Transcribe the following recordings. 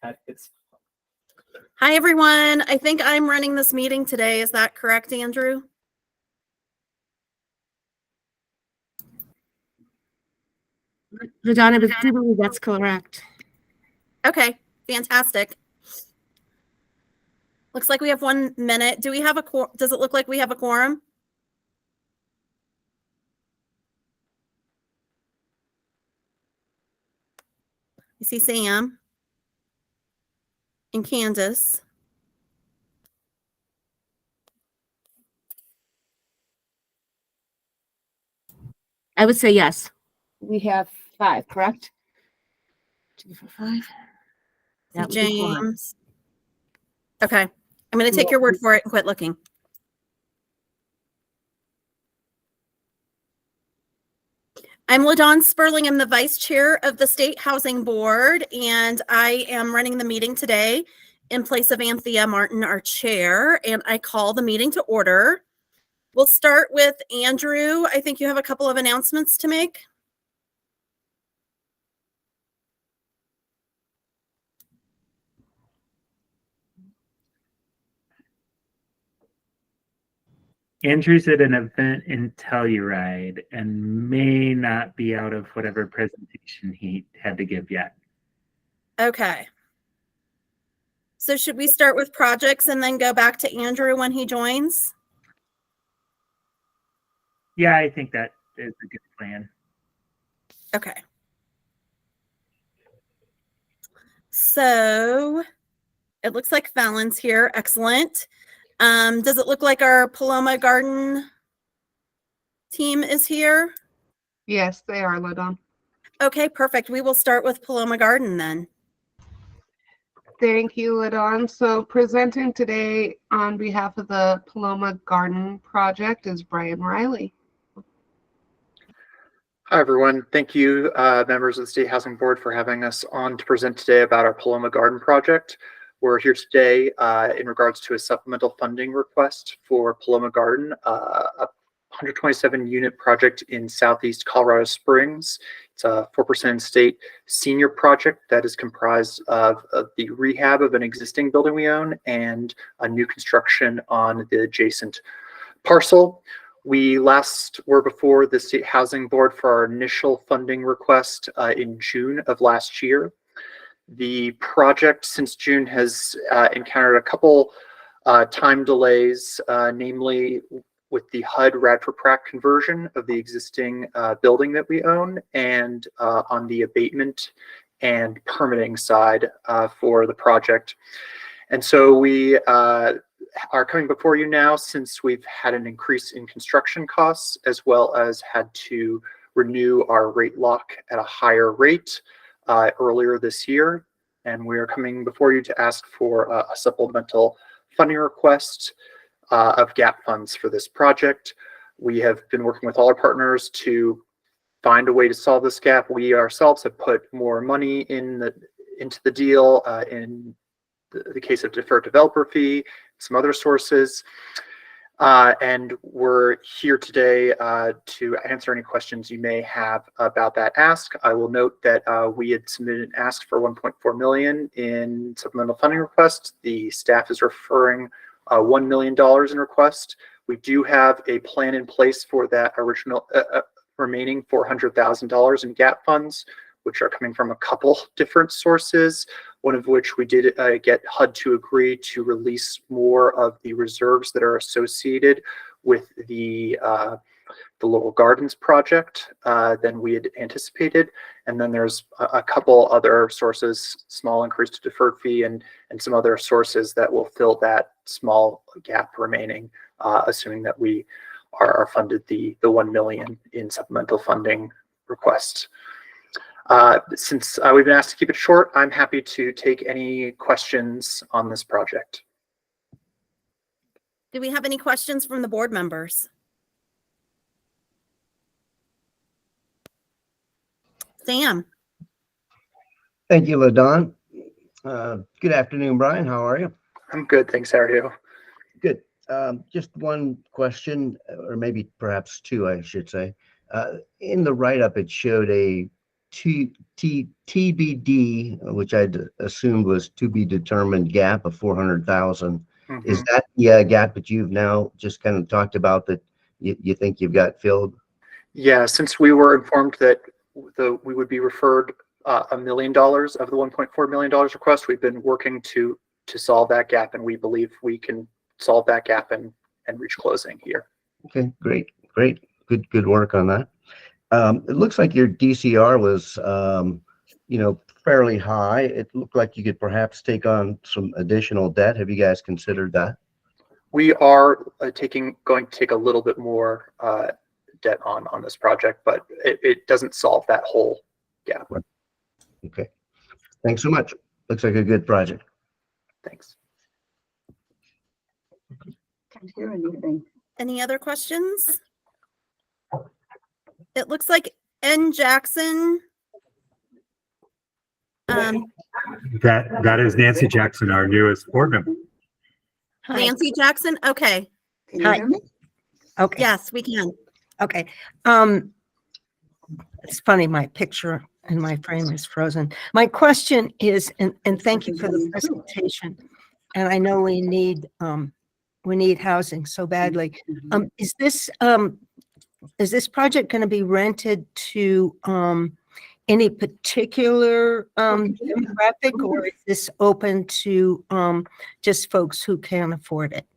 Hi, everyone. I think I'm running this meeting today. Is that correct, Andrew? LaDonna, I do believe that's correct. Okay, fantastic. Looks like we have 1 minute. Do we have does it look like we have a quorum? You see Sam and Candace. I would say yes. We have 5, correct? 2 for 5. James. Okay, I'm going to take your word for it and quit looking. I'm LaDawn Sperling. I'm the vice chair of the State Housing Board, and I am running the meeting today in place of Anthea Martin, our chair, and I call the meeting to order. We'll start with Andrew. I think you have a couple of announcements to make. Andrew's at an event in Telluride and may not be out of whatever presentation he had to give yet. Okay. So should we start with projects and then go back to Andrew when he joins? Yeah, I think that is a good plan. Okay. So it looks like Fallon's here. Excellent. Does it look like our Paloma Garden team is here? Yes, they are, LaDawn. Okay, perfect. We will start with Paloma Garden then. Thank you, LaDawn. So presenting today on behalf of the Paloma Garden Project is Brian Riley. Hi, everyone. Thank you, members of the State Housing Board, for having us on to present today about our Paloma Garden Project. We're here today in regards to a supplemental funding request for Paloma Garden, a 127-unit project in Southeast Colorado Springs. It's a 4% state senior project that is comprised of the rehab of an existing building we own and a new construction on the adjacent parcel. We last were before the State Housing Board for our initial funding request in June of last year. The project since June has encountered a couple time delays, namely with the HUD Radford Pratt conversion of the existing building that we own, and on the abatement and permitting side for the project. And so we are coming before you now since we've had an increase in construction costs, as well as had to renew our rate lock at a higher rate earlier this year. And we are coming before you to ask for a supplemental funding request of gap funds for this project. We have been working with all our partners to find a way to solve this gap. We ourselves have put more money into the deal in the case of deferred developer fee, some other sources. And we're here today to answer any questions you may have about that ask. I will note that we had submitted an ask for $1.4 million in supplemental funding request. The staff is referring $1 million in request. We do have a plan in place for that original remaining $400,000 in gap funds, which are coming from a couple different sources, one of which we did get HUD to agree to release more of the reserves that are associated with the Laurel Gardens project than we had anticipated. And then there's a couple other sources, small increase to deferred fee and some other sources that will fill that small gap remaining, assuming that we are funded the $1 million in supplemental funding request. Since we've been asked to keep it short, I'm happy to take any questions on this project. Do we have any questions from the board members? Sam. Thank you, LaDawn. Good afternoon, Brian. How are you? I'm good, thanks. How are you? Good. Just one question, or maybe perhaps two, I should say. In the write-up, it showed a TBD, which I'd assumed was to be determined gap of 400,000. Is Mhm. that the gap that you've now just kind of talked about that you think you've got filled? Yeah, since we were informed that we would be referred $1 million of the $1.4 million request, we've been working to solve that gap, and we believe we can solve that gap and reach closing here. Okay, great. Good work on that. It looks like your DCR was, fairly high. It looked like you could perhaps take on some additional debt. Have you guys considered that? We are going to take a little bit more debt on this project, but it doesn't solve that whole gap. Okay. Thanks so much. Looks like a good project. Thanks. Can't hear anything. Any other questions? It looks like N. Jackson. That is Nancy Jackson, our newest board member. Hi. Nancy Jackson. Okay. Can you Hi. hear me? Okay. Yes, we can. Okay. It's funny, my picture and my frame is frozen. My question is, and thank you for the presentation. And I know we need housing so badly. Is this project going to be rented to any particular demographic, or is this open to just folks who can't afford it?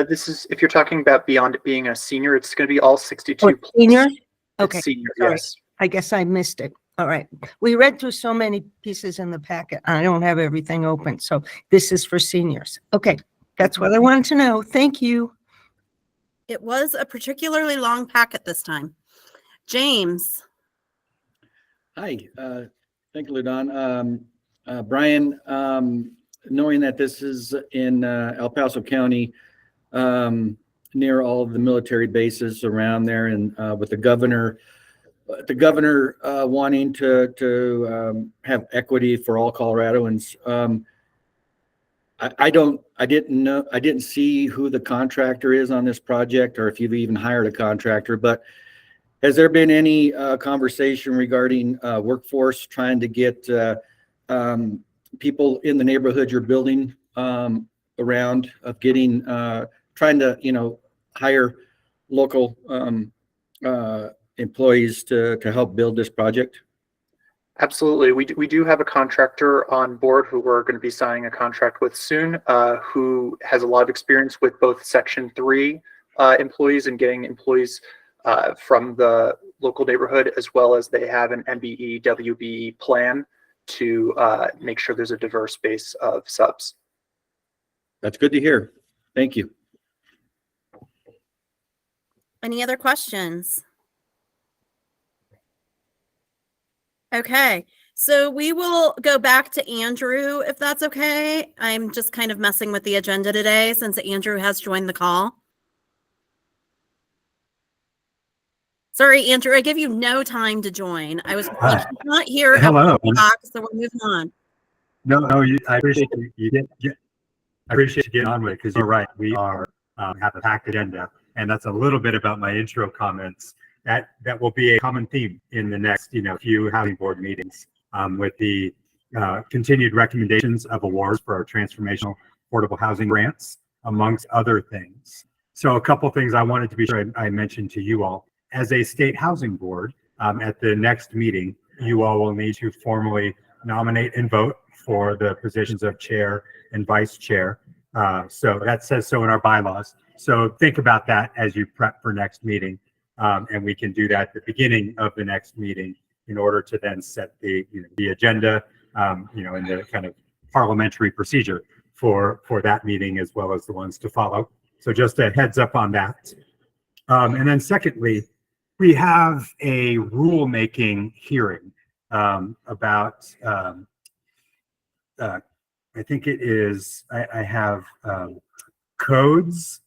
This is, if you're talking about beyond it being a senior, it's going to be all 62 Or plus. senior? It's Okay, senior, sorry. yes. I guess I missed it. All right. We read through so many pieces in the packet. I don't have everything open. So this is for seniors. Okay. That's what I wanted to know. Thank you. It was a particularly long packet this time. James. Hi, thank you, Ludon. Brian, knowing that this is in El Paso County, near all of the military bases around there, and with the governor wanting to have equity for all Coloradoans, I didn't see who the contractor is on this project, or if you've even hired a contractor, but has there been any conversation regarding workforce trying to get people in the neighborhood you're building around, of getting, trying to, hire local employees to help build this project? Absolutely. We do have a contractor on board who we're going to be signing a contract with soon, who has a lot of experience with both Section 3 employees and getting employees from the local neighborhood, as well as they have an MBE WBE plan to make sure there's a diverse base of subs. That's good to hear. Thank you. Any other questions? Okay, so we will go back to Andrew, if that's okay. I'm just kind of messing with the agenda today since Andrew has joined the call. Sorry, Andrew, I give you no time to join. I was not here. at Hello. 1 o'clock, so we're moving on. No, I appreciate I appreciate you getting on with it, because you're right. We have a packed agenda, and that's a little bit about my intro comments. That will be a common theme in the next, few housing board meetings, with the continued recommendations of awards for our transformational affordable housing grants, amongst other things. So a couple things I wanted to be sure I mentioned to you all. As a state housing board, at the next meeting, you all will need to formally nominate and vote for the positions of chair and vice chair. So that says so in our bylaws. So think about that as you prep for next meeting. And we can do that at the beginning of the next meeting in order to then set the agenda, and the kind of parliamentary procedure for that meeting, as well as the ones to follow. So just a heads up on that. And then secondly, we have a rulemaking hearing about, I think it is, I have codes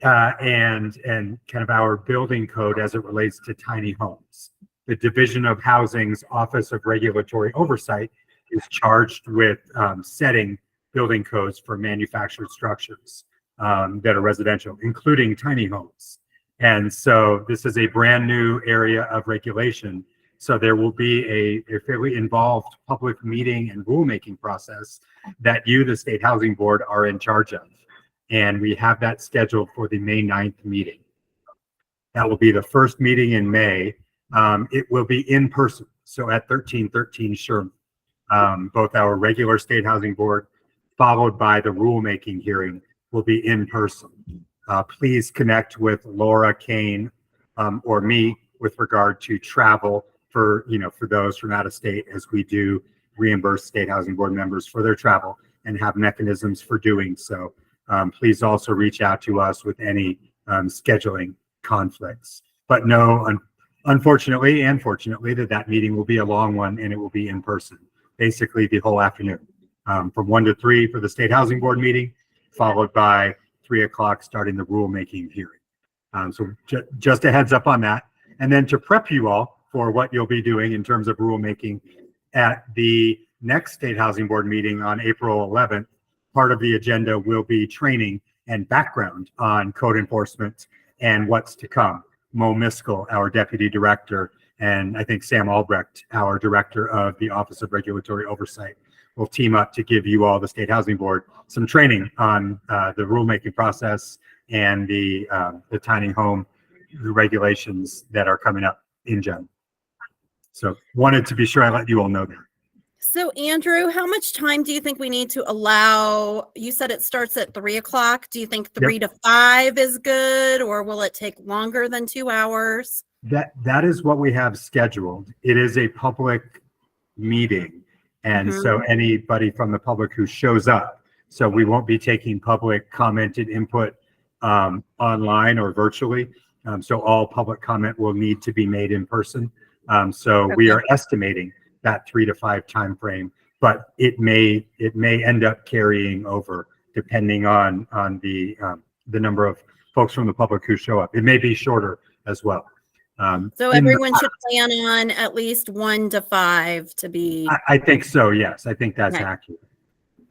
and kind of our building code as it relates to tiny homes. The Division of Housing's Office of Regulatory Oversight is charged with setting building codes for manufactured structures that are residential, including tiny homes. And so this is a brand new area of regulation. So there will be a fairly involved public meeting and rulemaking process that you, the State Housing Board, are in charge of. And we have that scheduled for the May 9th meeting. That will be the first meeting in May. It will be in person. So at 1313 Sherman, both our regular State Housing Board, followed by the rulemaking hearing, will be in person. Please connect with Laura Kane or me with regard to travel for those from out of state, as we do reimburse State Housing Board members for their travel and have mechanisms for doing so. Please also reach out to us with any scheduling conflicts. But no, unfortunately and fortunately, that meeting will be a long one, and it will be in person, basically the whole afternoon, from 1 to 3 for the State Housing Board meeting, followed by 3 o'clock starting the rulemaking hearing. So just a heads up on that. And then to prep you all for what you'll be doing in terms of rulemaking at the next State Housing Board meeting on April 11th, part of the agenda will be training and background on code enforcement and what's to come. Mo Miskell, our Deputy Director, and I think Sam Albrecht, our Director of the Office of Regulatory Oversight, will team up to give you all, the State Housing Board, some training on the rulemaking process and the tiny home regulations that are coming up in general. So wanted to be sure I let you all know that. So Andrew, how much time do you think we need to allow? You said it starts at 3 o'clock. Do you think 3 to 5 is good, or will it take longer than 2 hours? That is what we have scheduled. It is a public meeting. And so anybody from the public who shows up, so we won't be taking public commented input online or virtually. So all public comment will need to be made in person. We are estimating that 3 to 5 time frame, but it may end up carrying over depending on the number of folks from the public who show up. It may be shorter as well. So everyone should plan on at least 1 to 5 to be. I think so. Yes, I think that's accurate.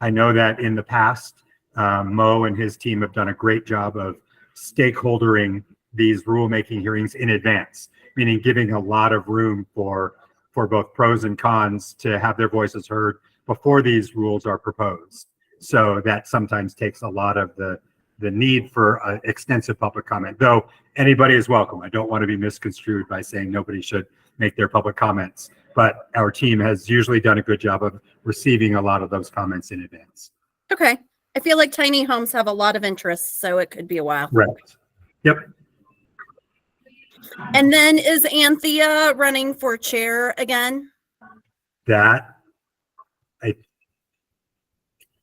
I know that in the past, Mo and his team have done a great job of stakeholdering these rulemaking hearings in advance, meaning giving a lot of room for both pros and cons to have their voices heard before these rules are proposed. So that sometimes takes a lot of the need for extensive public comment, though anybody is welcome. I don't want to be misconstrued by saying nobody should make their public comments, but our team has usually done a good job of receiving a lot of those comments in advance. Okay. I feel like tiny homes have a lot of interest, so it could be a while. Right. Yep. And then is Anthea running for chair again?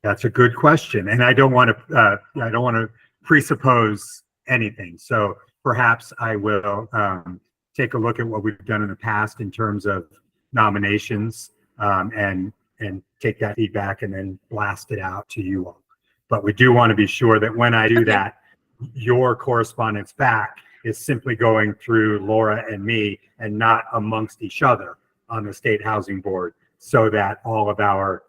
That's a good question, and I don't want to presuppose anything. So perhaps I will take a look at what we've done in the past in terms of nominations, and take that feedback and then blast it out to you all. But we do want to be sure that when I do that, your correspondence back is simply going through Laura and me and not amongst each other on the State Housing Board, so that all of our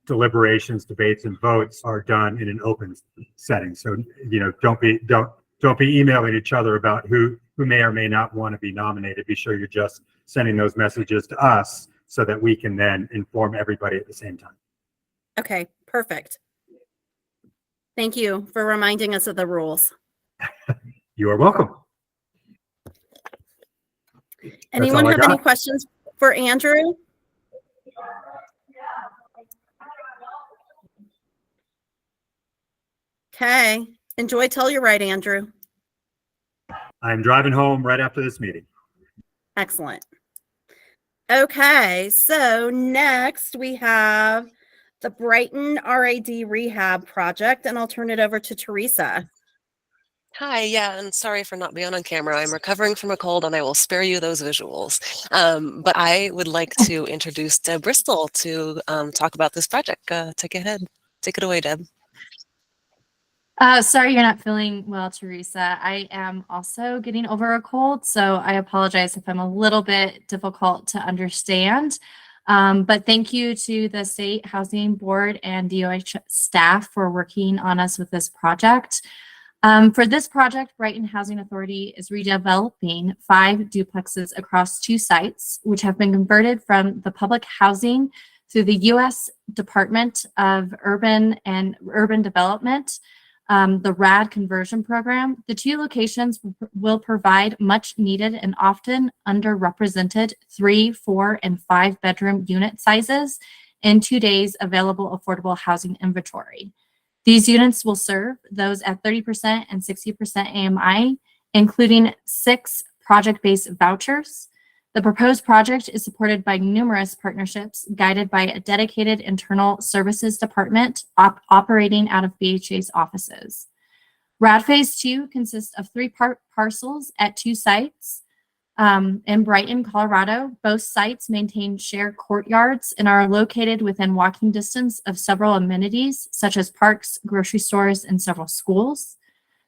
deliberations, debates, and votes are done in an open setting. So, don't be emailing each other about who may or may not want to be nominated. Be sure you're just sending those messages to us so that we can then inform everybody at the same time. Okay, perfect. Thank you for reminding us of the rules. You are welcome. Anyone have any questions for Andrew? Okay. Enjoy Telluride, Andrew. I'm driving home right after this meeting. Excellent. Okay, so next we have the Brighton RAD Rehab Project, and I'll turn it over to Teresa. Hi, yeah, and sorry for not being on camera. I'm recovering from a cold and I will spare you those visuals. But I would like to introduce Deb Bristol to talk about this project. Take it away, Deb. Sorry you're not feeling well, Teresa. I am also getting over a cold, so I apologize if I'm a little bit difficult to understand. But thank you to the State Housing Board and DOH staff for working on us with this project. For this project, Brighton Housing Authority is redeveloping 5 duplexes across 2 sites, which have been converted from the public housing through the U.S. Department of Urban Development, the RAD conversion program. The 2 locations will provide much needed and often underrepresented 3, 4, and 5 bedroom unit sizes in today's available affordable housing inventory. These units will serve those at 30% and 60% AMI, including 6 project-based vouchers. The proposed project is supported by numerous partnerships guided by a dedicated internal services department operating out of BHA's offices. RAD Phase 2 consists of 3 parcels at 2 sites. In Brighton, Colorado, both sites maintain shared courtyards and are located within walking distance of several amenities such as parks, grocery stores, and several schools.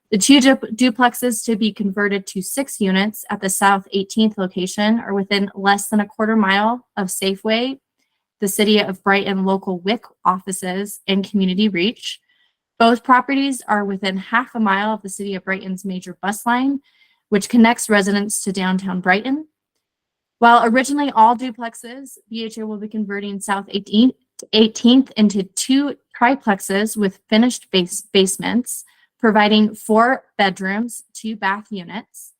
The 2 duplexes to be converted to 6 units at the South 18th location are within less than a quarter mile of Safeway, the City of Brighton local WIC offices, and community reach. Both properties are within half a mile of the City of Brighton's major bus line, which connects residents to downtown Brighton. While originally all duplexes, BHA will be converting South 18th into 2 triplexes with finished basements, providing 4 bedrooms, 2 bath units.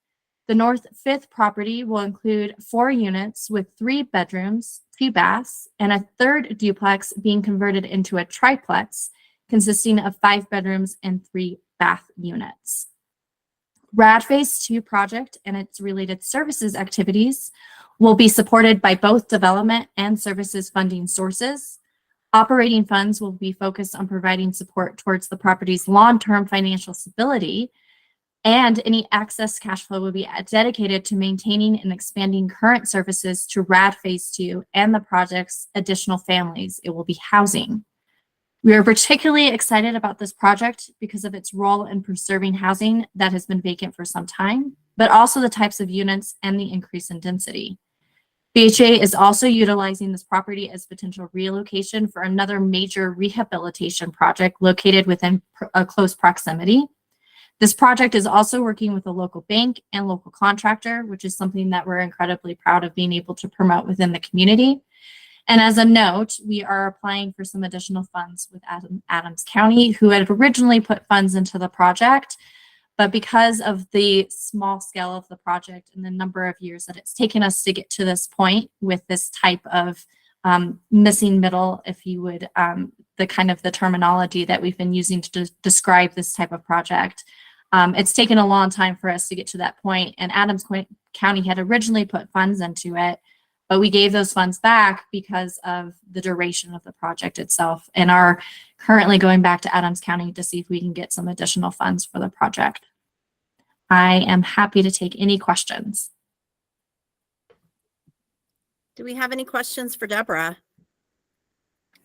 The North 5th property will include 4 units with 3 bedrooms, 2 baths, and a 3rd duplex being converted into a triplex consisting of 5 bedrooms and 3 bath units. RAD Phase 2 project and its related services activities will be supported by both development and services funding sources. Operating funds will be focused on providing support towards the property's long-term financial stability, and any excess cash flow will be dedicated to maintaining and expanding current services to RAD Phase 2 and the project's additional families it will be housing. We are particularly excited about this project because of its role in preserving housing that has been vacant for some time, but also the types of units and the increase in density. BHA is also utilizing this property as potential relocation for another major rehabilitation project located within a close proximity. This project is also working with a local bank and local contractor, which is something that we're incredibly proud of being able to promote within the community. And as a note, we are applying for some additional funds with Adams County, who had originally put funds into the project, but because of the small scale of the project and the number of years that it's taken us to get to this point with this type of missing middle, if you would, the kind of the terminology that we've been using to describe this type of project. It's taken a long time for us to get to that point, and Adams County had originally put funds into it, but we gave those funds back because of the duration of the project itself, and are currently going back to Adams County to see if we can get some additional funds for the project. I am happy to take any questions. Do we have any questions for Deborah?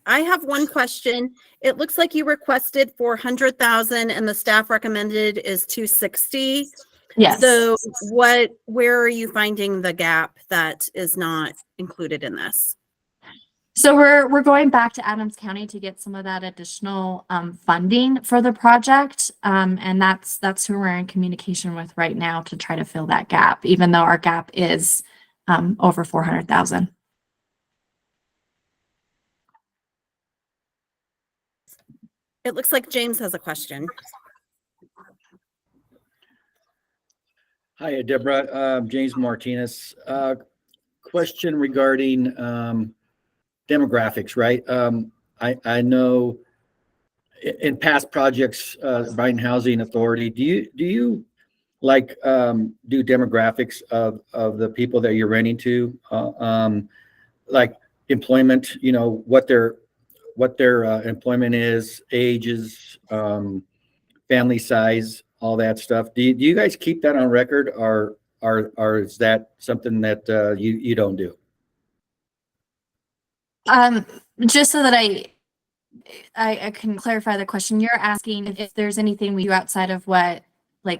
I have one question. It looks like you requested 400,000 and the staff recommended is 260. Yes. So where are you finding the gap that is not included in this? So we're going back to Adams County to get some of that additional funding for the project, and that's who we're in communication with right now to try to fill that gap, even though our gap is over 400,000. It looks like James has a question. Hi, Deborah. James Martinez. Question regarding demographics, right? I know in past projects, Brighton Housing Authority, do you like do demographics of the people that you're renting to, like employment? You know what their employment is, ages, family size, all that stuff. Do you guys keep that on record, or is that something that you don't do? Just so that I can clarify the question, you're asking if there's anything we do outside of what like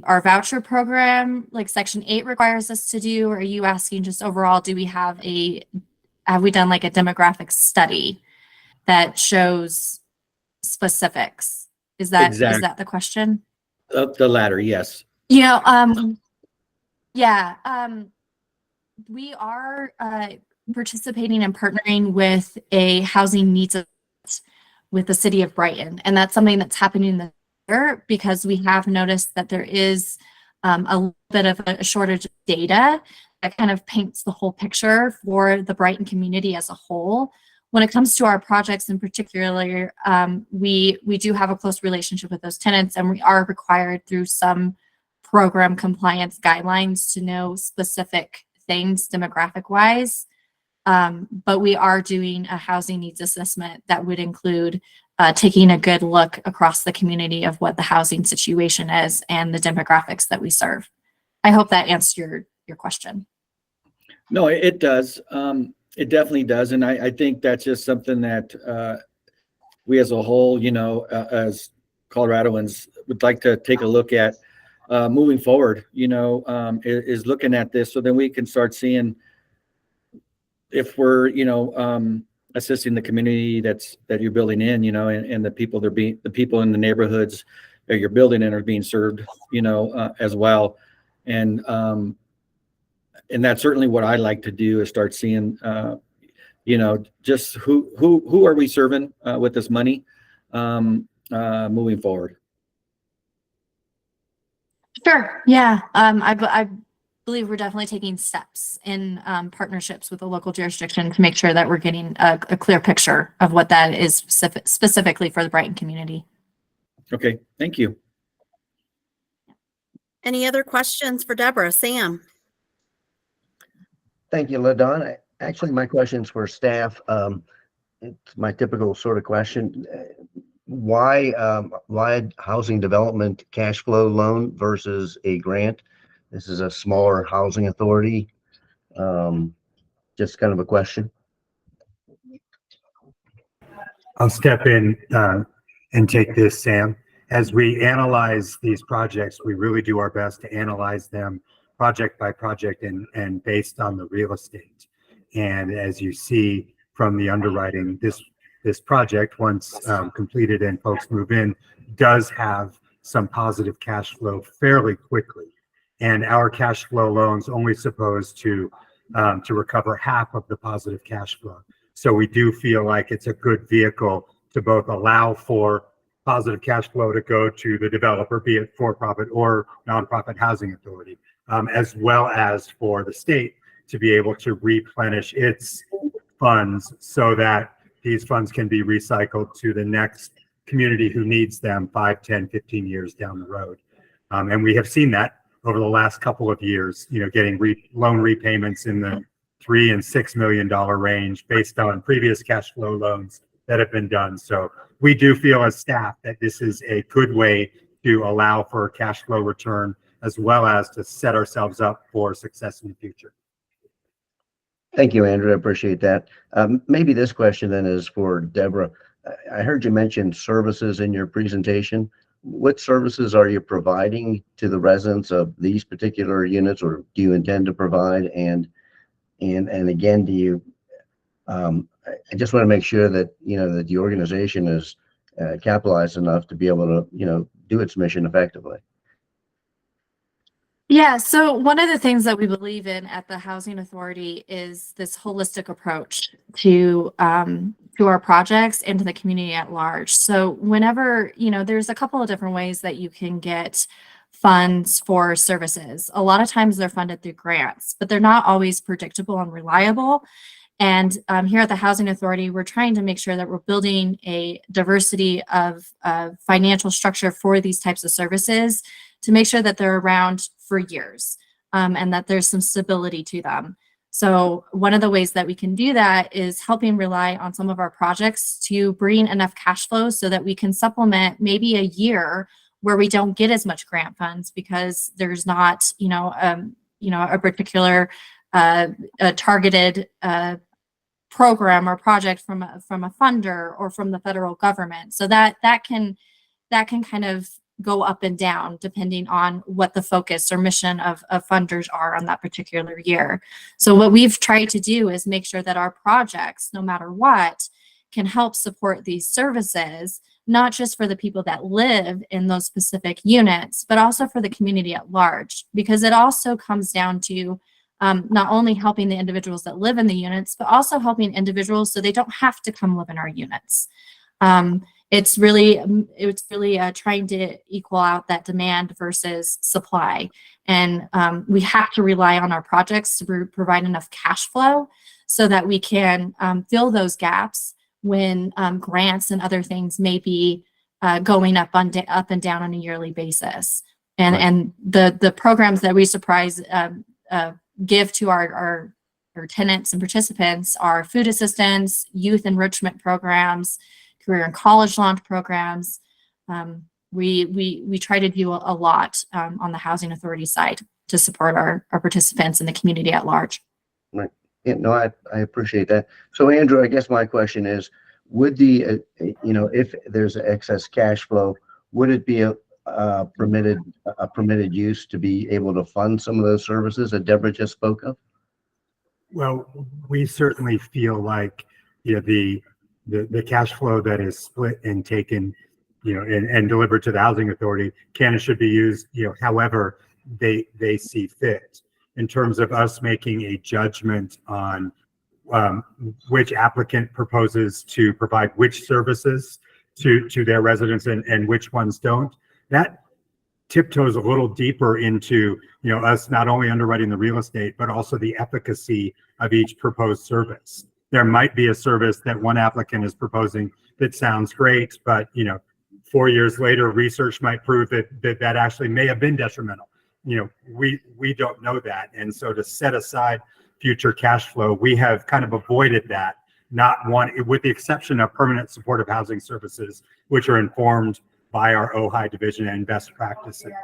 our voucher program, like Section 8 requires us to do, or are you asking just overall, have we done like a demographic study that shows specifics? Is that Exact- the question? The latter, yes. You know, yeah, we are participating and partnering with a housing needs with the city of Brighton, and that's something that's happening in the year because we have noticed that there is a little bit of a shortage of data that kind of paints the whole picture for the Brighton community as a whole. When it comes to our projects in particular, we do have a close relationship with those tenants, and we are required through some program compliance guidelines to know specific things demographic wise. But we are doing a housing needs assessment that would include taking a good look across the community of what the housing situation is and the demographics that we serve. I hope that answered your question. No, it does. It definitely does. And I think that's just something that we as a whole, you know, as Coloradoans would like to take a look at moving forward, you know, is looking at this so then we can start seeing if we're, you know, assisting the community that you're building in, you know, and the people the people in the neighborhoods that you're building in are being served, you know, as well. And that's certainly what I like to do is start seeing, you know, just who are we serving with this money moving forward. Sure. Yeah. I believe we're definitely taking steps in partnerships with the local jurisdiction to make sure that we're getting a clear picture of what that is specifically for the Brighton community. Okay. Thank you. Any other questions for Deborah? Sam? Thank you, LaDon. Actually, my question's for staff. It's my typical sort of question. Why housing development cash flow loan versus a grant? This is a smaller housing authority. Just kind of a question. I'll step in and take this, Sam. As we analyze these projects, we really do our best to analyze them project by project and based on the real estate. And as you see from the underwriting, this project, once completed and folks move in, does have some positive cash flow fairly quickly. And our cash flow loan's only supposed to recover half of the positive cash flow. So we do feel like it's a good vehicle to both allow for positive cash flow to go to the developer, be it for-profit or nonprofit housing authority, as well as for the state to be able to replenish its funds so that these funds can be recycled to the next community who needs them 5, 10, 15 years down the road. And we have seen that over the last couple of years, you know, getting loan repayments in the $3 and $6 million range based on previous cash flow loans that have been done. So we do feel as staff that this is a good way to allow for a cash flow return as well as to set ourselves up for success in the future. Thank you, Andrew. I appreciate that. Maybe this question then is for Deborah. I heard you mention services in your presentation. What services are you providing to the residents of these particular units, or do you intend to provide? And again, do you? I just want to make sure that that the organization is capitalized enough to be able to do its mission effectively. Yeah, so one of the things that we believe in at the Housing Authority is this holistic approach to our projects and to the community at large. So whenever, there's a couple of different ways that you can get funds for services. A lot of times they're funded through grants, but they're not always predictable and reliable. And here at the Housing Authority, we're trying to make sure that we're building a diversity of financial structure for these types of services to make sure that they're around for years and that there's some stability to them. So one of the ways that we can do that is helping rely on some of our projects to bring enough cash flow so that we can supplement maybe a year where we don't get as much grant funds because there's not, a particular a targeted program or project from a funder or from the federal government. So that can kind of go up and down depending on what the focus or mission of funders are on that particular year. So what we've tried to do is make sure that our projects, no matter what, can help support these services not just for the people that live in those specific units, but also for the community at large, because it also comes down to not only helping the individuals that live in the units, but also helping individuals so they don't have to come live in our units. It's really trying to equal out that demand versus supply. And we have to rely on our projects to provide enough cash flow so that we can fill those gaps when grants and other things may be going up and down on a yearly basis. And the programs that we give to our tenants and participants are food assistance, youth enrichment programs, career and college launch programs. We try to do a lot on the Housing Authority side to support our participants and the community at large. Right. Yeah, no, I appreciate that. So Andrew, I guess my question is, would the, if there's excess cash flow, would it be a permitted use to be able to fund some of those services that Deborah just spoke of? Well, we certainly feel like, the cash flow that is split and taken, and delivered to the Housing Authority can and should be used, however they see fit. In terms of us making a judgment on which applicant proposes to provide which services to their residents and which ones don't, that tiptoes a little deeper into us not only underwriting the real estate, but also the efficacy of each proposed service. There might be a service that one applicant is proposing that sounds great, but 4 years later, research might prove that actually may have been detrimental. We don't know that, and so to set aside future cash flow, we have kind of avoided that. With the exception of permanent supportive housing services, which are informed by our OHI division and best practices.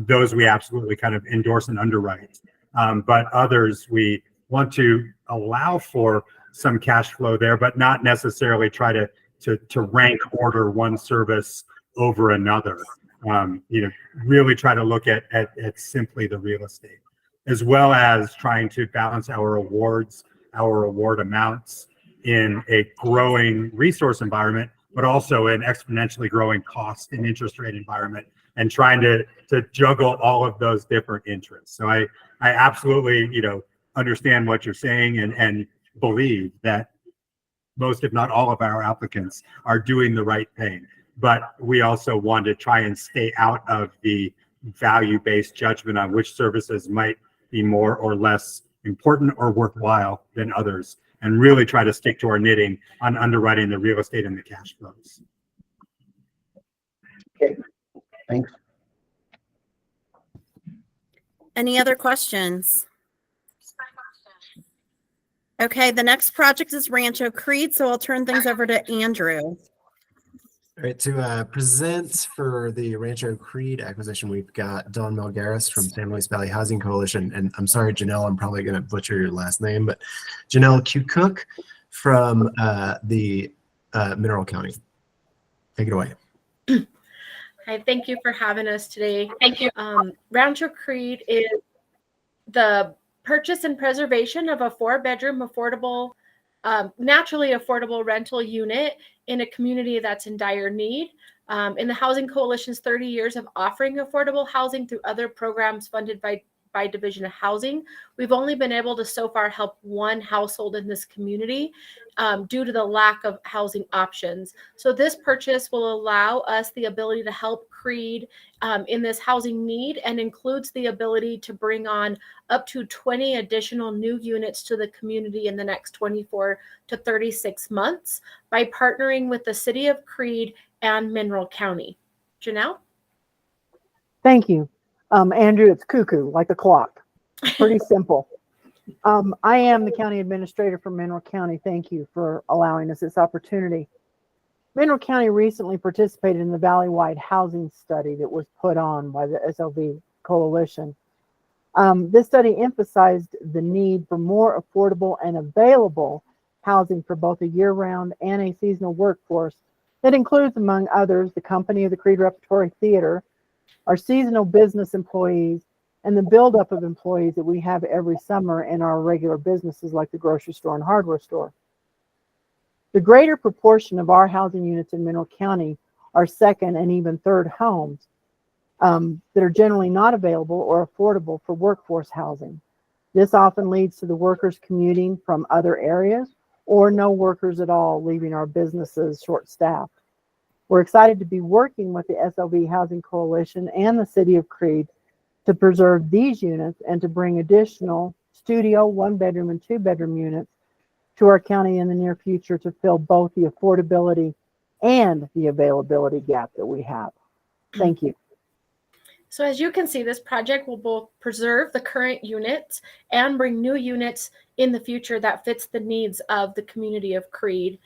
Those we absolutely kind of endorse and underwrite. But others, we want to allow for some cash flow there, but not necessarily try to rank order one service over another. Really try to look at simply the real estate, as well as trying to balance our award amounts in a growing resource environment, but also an exponentially growing cost and interest rate environment, and trying to juggle all of those different interests. So I absolutely, understand what you're saying and believe that most, if not all, of our applicants are doing the right thing. But we also want to try and stay out of the value-based judgment on which services might be more or less important or worthwhile than others, and really try to stick to our knitting on underwriting the real estate and the cash flows. Okay, thanks. Any other questions? Okay, the next project is Rancho Creed, so I'll turn things over to Andrew. All right, to present for the Rancho Creed acquisition, we've got Don Melgaris from San Luis Valley Housing Coalition. And I'm sorry, Janelle, I'm probably going to butcher your last name, but Janelle Q. Cook from the Mineral County. Take it away. Hi, thank you for having us today. Thank you. Rancho Creed is the purchase and preservation of a 4-bedroom affordable, naturally affordable rental unit in a community that's in dire need. In the Housing Coalition's 30 years of offering affordable housing through other programs funded by Division of Housing, we've only been able to so far help one household in this community due to the lack of housing options. So this purchase will allow us the ability to help Creed in this housing need, and includes the ability to bring on up to 20 additional new units to the community in the next 24 to 36 months by partnering with the City of Creed and Mineral County. Janelle? Thank you. Andrew, it's cuckoo, like a clock. Pretty simple. I am the county administrator for Mineral County. Thank you for allowing us this opportunity. Mineral County recently participated in the Valley-wide housing study that was put on by the SLV Coalition. This study emphasized the need for more affordable and available housing for both a year-round and a seasonal workforce that includes, among others, the company of the Creed Repertory Theater, our seasonal business employees, and the buildup of employees that we have every summer in our regular businesses like the grocery store and hardware store. The greater proportion of our housing units in Mineral County are second and even third homes that are generally not available or affordable for workforce housing. This often leads to the workers commuting from other areas or no workers at all leaving our businesses short-staffed. We're excited to be working with the SLV Housing Coalition and the City of Creed to preserve these units and to bring additional studio, 1-bedroom and 2-bedroom units to our county in the near future to fill both the affordability and the availability gap that we have. Thank you. So as you can see, this project will both preserve the current units and bring new units in the future that fits the needs of the community of Creed,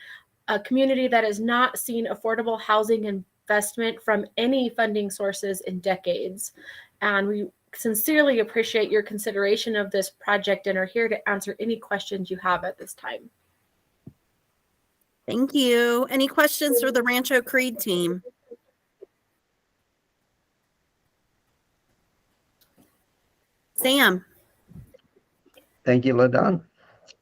a community that has not seen affordable housing investment from any funding sources in decades. And we sincerely appreciate your consideration of this project and are here to answer any questions you have at this time. Thank you. Any questions for the Rancho Creed team? Sam. Thank you, LaDon.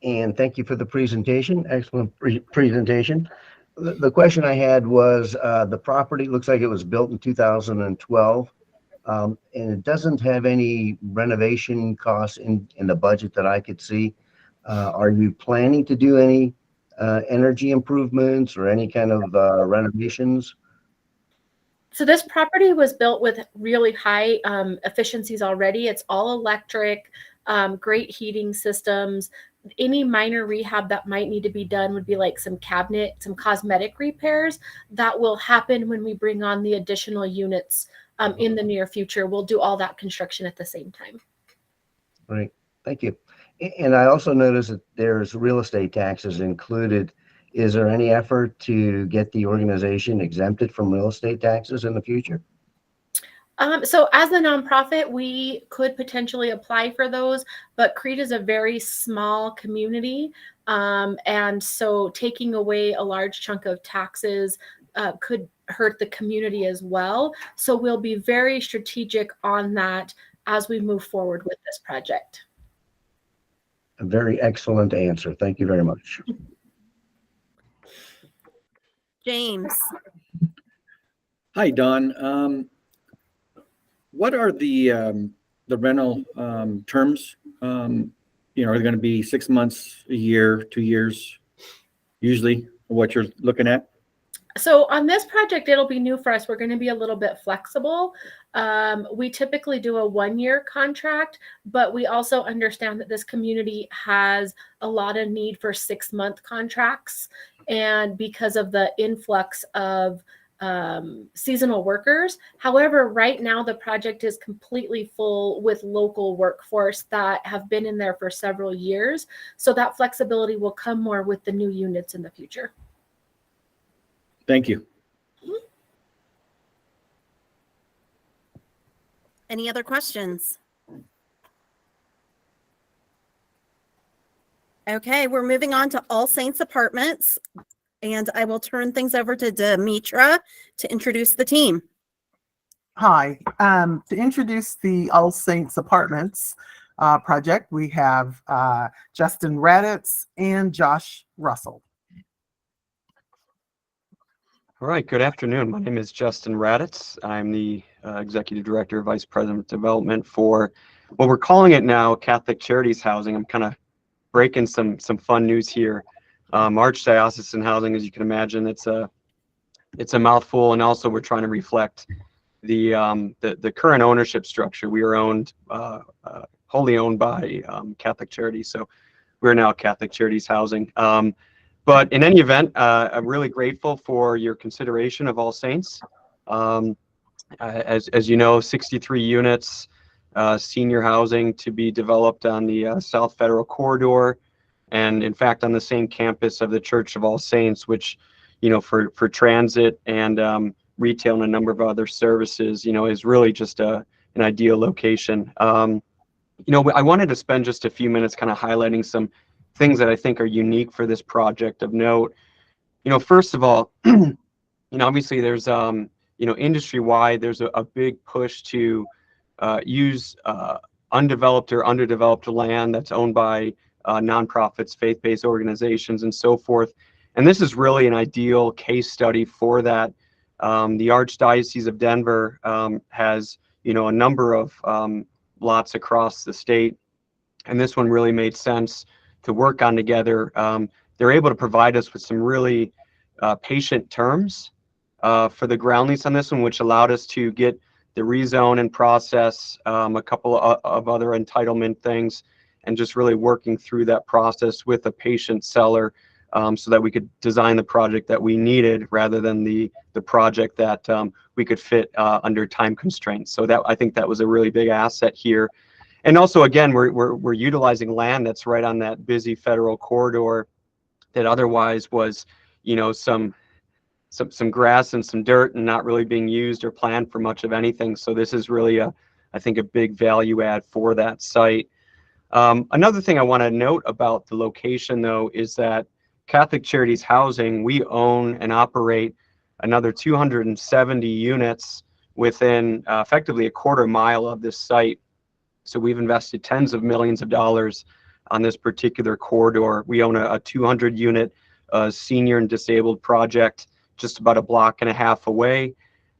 And thank you for the presentation. Excellent presentation. The question I had was the property looks like it was built in 2012. And it doesn't have any renovation costs in the budget that I could see. Are you planning to do any energy improvements or any kind of renovations? So this property was built with really high efficiencies already. It's all electric, great heating systems. Any minor rehab that might need to be done would be like some cabinet, some cosmetic repairs that will happen when we bring on the additional units in the near future. We'll do all that construction at the same time. Right. Thank you. And I also noticed that there's real estate taxes included. Is there any effort to get the organization exempted from real estate taxes in the future? So as a nonprofit, we could potentially apply for those, but Creed is a very small community. And so taking away a large chunk of taxes could hurt the community as well. So we'll be very strategic on that as we move forward with this project. A very excellent answer. Thank you very much. James. Hi, Don. What are the rental terms? Are they going to be 6 months, a year, 2 years, usually what you're looking at? So on this project, it'll be new for us. We're going to be a little bit flexible. We typically do a 1-year contract, but we also understand that this community has a lot of need for 6-month contracts. And because of the influx of seasonal workers. However, right now the project is completely full with local workforce that have been in there for several years. So that flexibility will come more with the new units in the future. Thank you. Any other questions? Okay, we're moving on to All Saints Apartments, and I will turn things over to Demetra to introduce the team. Hi, to introduce the All Saints Apartments project, we have Justin Raditz and Josh Russell. All right, good afternoon. My name is Justin Raditz. I'm the Executive Director, Vice President of Development for what we're calling it now Catholic Charities Housing. I'm kind of breaking some fun news here. Archdiocesan Housing, as you can imagine, it's a mouthful, and also we're trying to reflect the current ownership structure. We are owned, wholly owned by Catholic Charities, so we're now Catholic Charities Housing. But in any event, I'm really grateful for your consideration of All Saints. As you know, 63 units, senior housing to be developed on the South Federal Corridor, and in fact on the same campus of the Church of All Saints, which, for transit and retail and a number of other services, is really just an ideal location. I wanted to spend just a few minutes kind of highlighting some things that I think are unique for this project of note. First of all, obviously there's, industry-wide, there's a big push to use undeveloped or underdeveloped land that's owned by nonprofits, faith-based organizations, and so forth. And this is really an ideal case study for that. The Archdiocese of Denver has, a number of lots across the state, and this one really made sense to work on together. They're able to provide us with some really patient terms for the ground lease on this one, which allowed us to get the rezone and process, a couple of other entitlement things, and just really working through that process with a patient seller, so that we could design the project that we needed rather than the project that we could fit under time constraints. So that, I think that was a really big asset here. And also, again, we're utilizing land that's right on that busy federal corridor that otherwise was, some grass and some dirt and not really being used or planned for much of anything. So this is really I think a big value add for that site. Another thing I want to note about the location, though, is that Catholic Charities Housing, we own and operate another 270 units within effectively a quarter mile of this site. So we've invested tens of millions of dollars on this particular corridor. We own a 200 unit senior and disabled project just about a block and a half away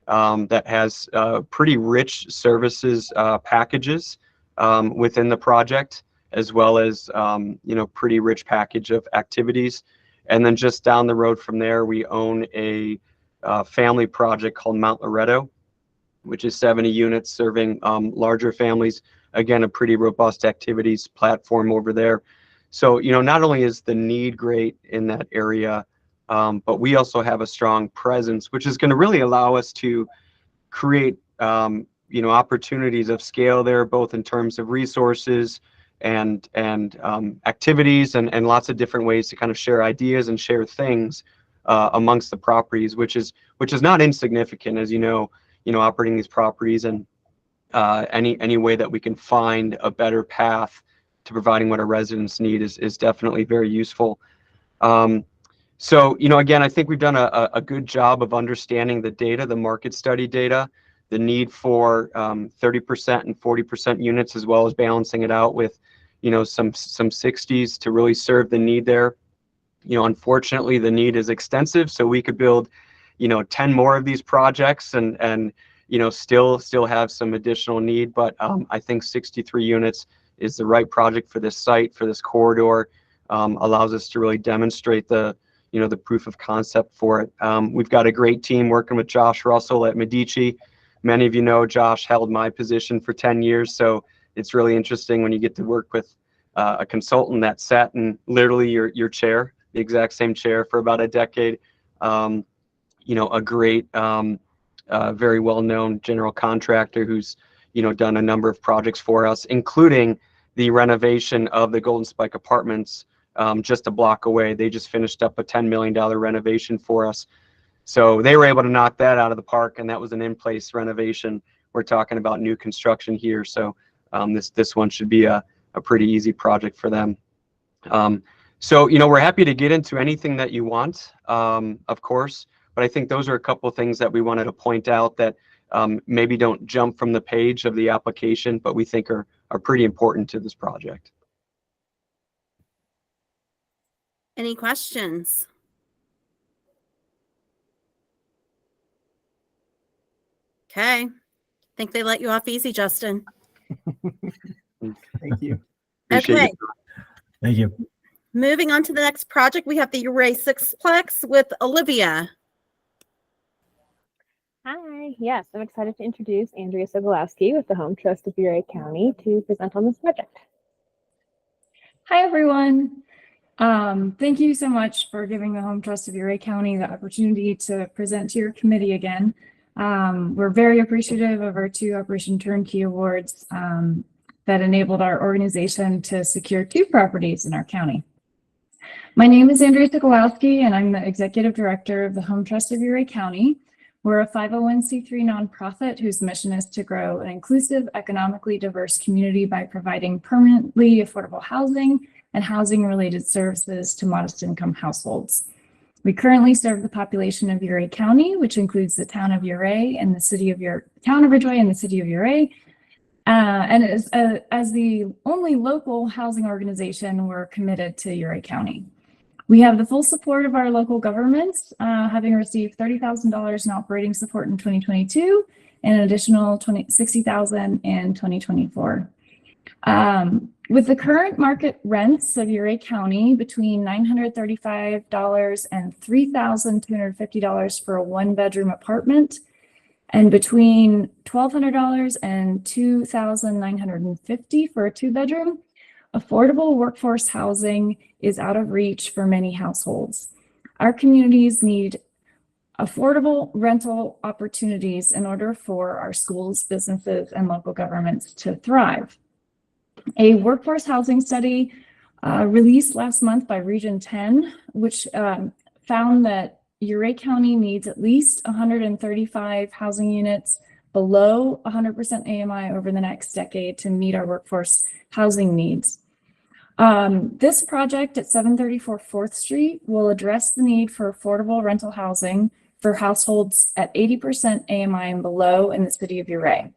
that has pretty rich services packages within the project, as well as pretty rich package of activities. And then just down the road from there, we own a family project called Mount Loretto, which is 70 units serving larger families. Again, a pretty robust activities platform over there. So, not only is the need great in that area, but we also have a strong presence, which is going to really allow us to create, opportunities of scale there, both in terms of resources and activities and lots of different ways to kind of share ideas and share things amongst the properties, which is not insignificant, as operating these properties, and any way that we can find a better path to providing what our residents need is definitely very useful. So, again, I think we've done a good job of understanding the data, the market study data, the need for 30% and 40% units, as well as balancing it out with, some 60s to really serve the need there. Unfortunately, the need is extensive, so we could build, 10 more of these projects and still have some additional need. But I think 63 units is the right project for this site, for this corridor. Allows us to really demonstrate the proof of concept for it. We've got a great team working with Josh Russell at Medici. Many of you know Josh held my position for 10 years, so it's really interesting when you get to work with a consultant that sat in literally your chair, the exact same chair for about a decade. A great, very well-known general contractor who's done a number of projects for us, including the renovation of the Golden Spike Apartments just a block away. They just finished up a $10 million renovation for us. So they were able to knock that out of the park, and that was an in-place renovation. We're talking about new construction here, so this one should be a pretty easy project for them. So we're happy to get into anything that you want, of course, but I think those are a couple of things that we wanted to point out that maybe don't jump from the page of the application, but we think are pretty important to this project. Any questions? Okay. Think they let you off easy, Justin. Thank you. Okay. Thank you. Moving on to the next project, we have the Uray Sixplex with Olivia. Hi, yes, I'm excited to introduce Andrea Sobolewski with the Home Trust of Uray County to present on this project. Hi, everyone. Thank you so much for giving the Home Trust of Uray County the opportunity to present to your committee again. We're very appreciative of our 2 Operation Turnkey awards that enabled our organization to secure 2 properties in our county. My name is Andrea Sobolewski, and I'm the Executive Director of the Home Trust of Uray County. We're a 501c3 nonprofit whose mission is to grow an inclusive, economically diverse community by providing permanently affordable housing and housing-related services to modest-income households. We currently serve the population of Uray County, which includes the town of Uray and the city of town of Ridgway and the city of Uray. And as the only local housing organization, we're committed to Uray County. We have the full support of our local governments, having received $30,000 in operating support in 2022 and an additional $60,000 in 2024. With the current market rents of Ouray County between $935 and $3,250 for a one-bedroom apartment, and between $1,200 and $2,950 for a two-bedroom, affordable workforce housing is out of reach for many households. Our communities need affordable rental opportunities in order for our schools, businesses, and local governments to thrive. A workforce housing study released last month by Region 10, which found that Ouray County needs at least 135 housing units below 100% AMI over the next decade to meet our workforce housing needs. This project at 734 4th Street will address the need for affordable rental housing for households at 80% AMI and below in the city of Ouray.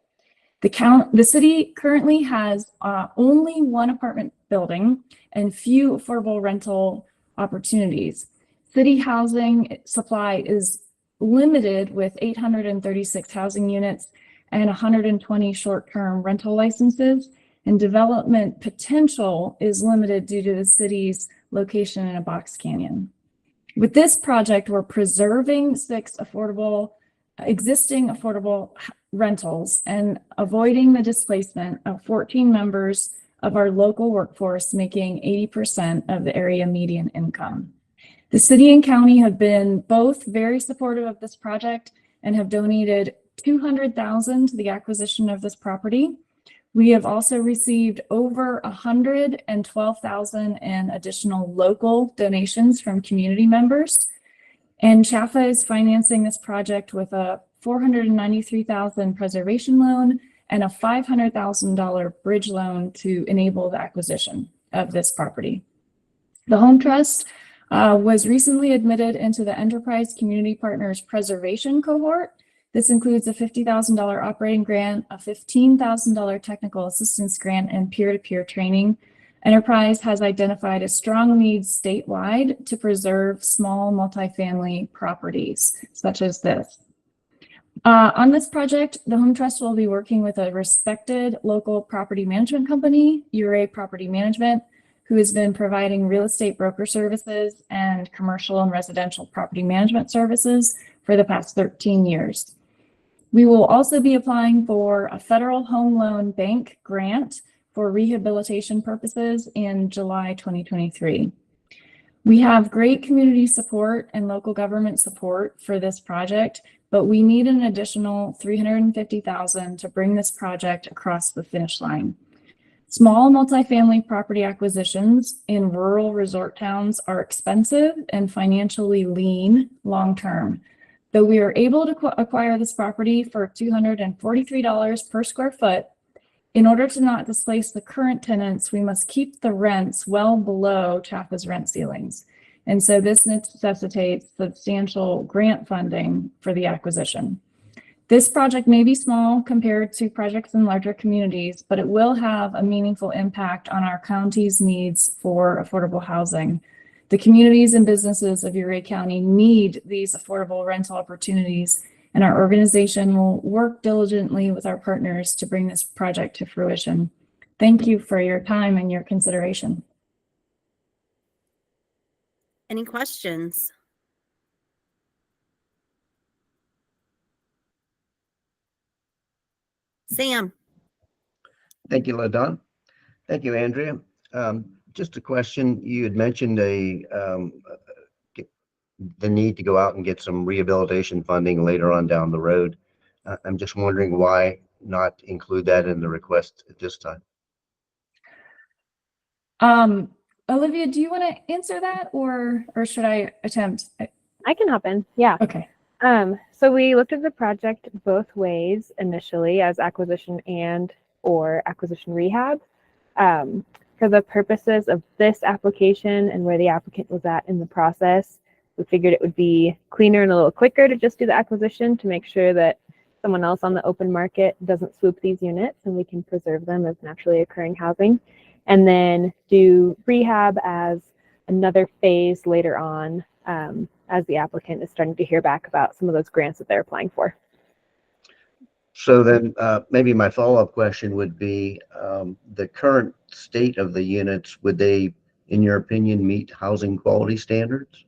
The city currently has only one apartment building and few affordable rental opportunities. City housing supply is limited with 836 housing units and 120 short-term rental licenses, and development potential is limited due to the city's location in a box canyon. With this project, we're preserving 6 existing affordable rentals and avoiding the displacement of 14 members of our local workforce, making 80% of the area median income. The city and county have been both very supportive of this project and have donated $200,000 to the acquisition of this property. We have also received over $112,000 in additional local donations from community members. And CHAFA is financing this project with a $493,000 preservation loan and a $500,000 bridge loan to enable the acquisition of this property. The Home Trust was recently admitted into the Enterprise Community Partners Preservation Cohort. This includes a $50,000 operating grant, a $15,000 technical assistance grant, and peer-to-peer training. Enterprise has identified a strong need statewide to preserve small multifamily properties such as this. On this project, the Home Trust will be working with a respected local property management company, Ouray Property Management, who has been providing real estate broker services and commercial and residential property management services for the past 13 years. We will also be applying for a federal home loan bank grant for rehabilitation purposes in July 2023. We have great community support and local government support for this project, but we need an additional $350,000 to bring this project across the finish line. Small multifamily property acquisitions in rural resort towns are expensive and financially lean long-term. Though we are able to acquire this property for $243 per square foot, in order to not displace the current tenants, we must keep the rents well below CHAFA's rent ceilings. And so this necessitates substantial grant funding for the acquisition. This project may be small compared to projects in larger communities, but it will have a meaningful impact on our county's needs for affordable housing. The communities and businesses of Ouray County need these affordable rental opportunities, and our organization will work diligently with our partners to bring this project to fruition. Thank you for your time and your consideration. Any questions? Sam. Thank you, LaDon. Thank you, Andrea. Just a question. You had mentioned the need to go out and get some rehabilitation funding later on down the road. I'm just wondering why not include that in the request at this time. Olivia, do you want to answer that, or should I attempt? I can hop in. Yeah. Okay. So we looked at the project both ways initially, as acquisition and or acquisition rehab. For the purposes of this application and where the applicant was at in the process, we figured it would be cleaner and a little quicker to just do the acquisition to make sure that someone else on the open market doesn't swoop these units, and we can preserve them as naturally occurring housing, and then do rehab as another phase later on as the applicant is starting to hear back about some of those grants that they're applying for. So then maybe my follow-up question would be the current state of the units, would they, in your opinion, meet housing quality standards?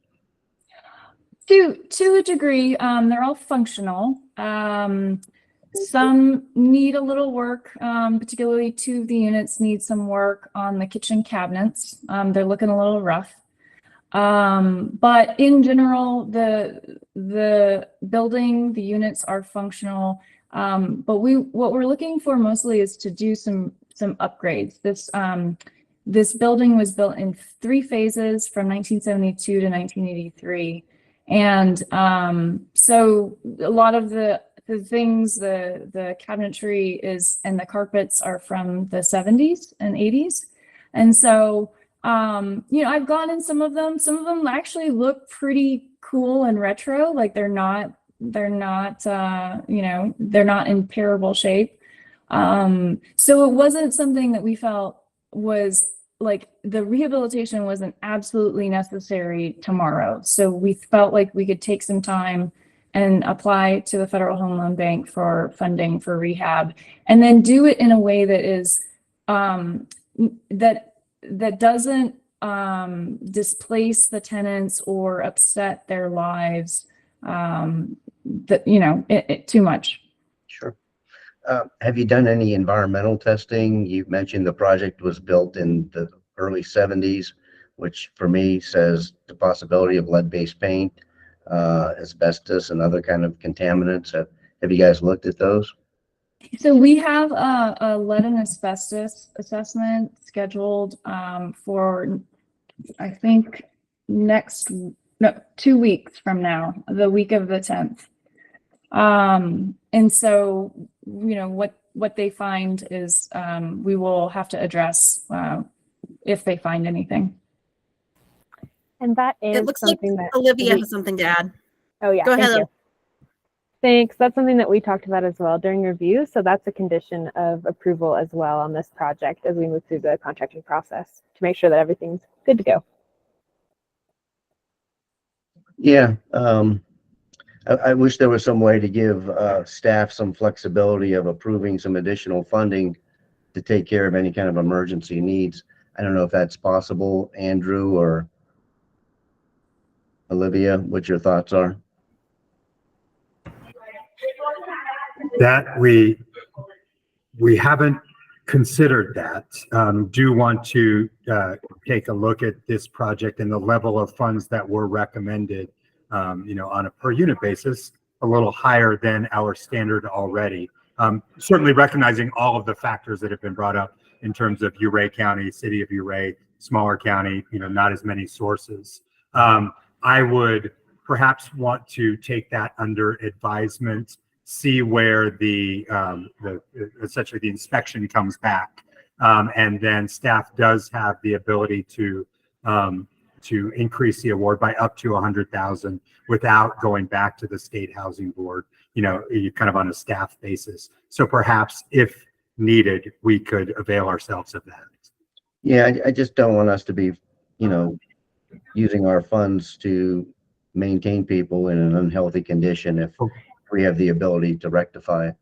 To a degree, they're all functional. Some need a little work, particularly 2 of the units need some work on the kitchen cabinets. They're looking a little rough. But in general, the building, the units are functional. But what we're looking for mostly is to do some upgrades. This building was built in 3 phases from 1972 to 1983. And so a lot of the things, the cabinetry and the carpets are from the 70s and 80s. And so, I've gone in some of them. Some of them actually look pretty cool and retro. Like they're not in terrible shape. So it wasn't something that we felt was like the rehabilitation wasn't absolutely necessary tomorrow. So we felt like we could take some time and apply to the Federal Home Loan Bank for funding for rehab, and then do it in a way that is that doesn't displace the tenants or upset their lives too much. Sure. Have you done any environmental testing? You mentioned the project was built in the early 70s, which for me says the possibility of lead-based paint, asbestos, and other kind of contaminants. Have you guys looked at those? So we have a lead and asbestos assessment scheduled for, I think, 2 weeks from now, the week of the 10th. And so, what they find is we will have to address if they find anything. And that is It looks like something that Olivia has something to add. Oh yeah, Go thank ahead. you. Thanks. That's something that we talked about as well during review. So that's a condition of approval as well on this project as we move through the contracting process to make sure that everything's good to go. Yeah. I wish there was some way to give staff some flexibility of approving some additional funding to take care of any kind of emergency needs. I don't know if that's possible, Andrew or Olivia, what your thoughts are. That we haven't considered that. Do want to take a look at this project and the level of funds that were recommended, on a per unit basis, a little higher than our standard already. Certainly recognizing all of the factors that have been brought up in terms of Ouray County, City of Ouray, smaller county, not as many sources. I would perhaps want to take that under advisement, see where essentially the inspection comes back, and then staff does have the ability to increase the award by up to $100,000 without going back to the State Housing Board, kind of on a staff basis. So perhaps if needed, we could avail ourselves of that. Yeah, I just don't want us to be, using our funds to maintain people in an unhealthy condition if we have the ability to rectify it.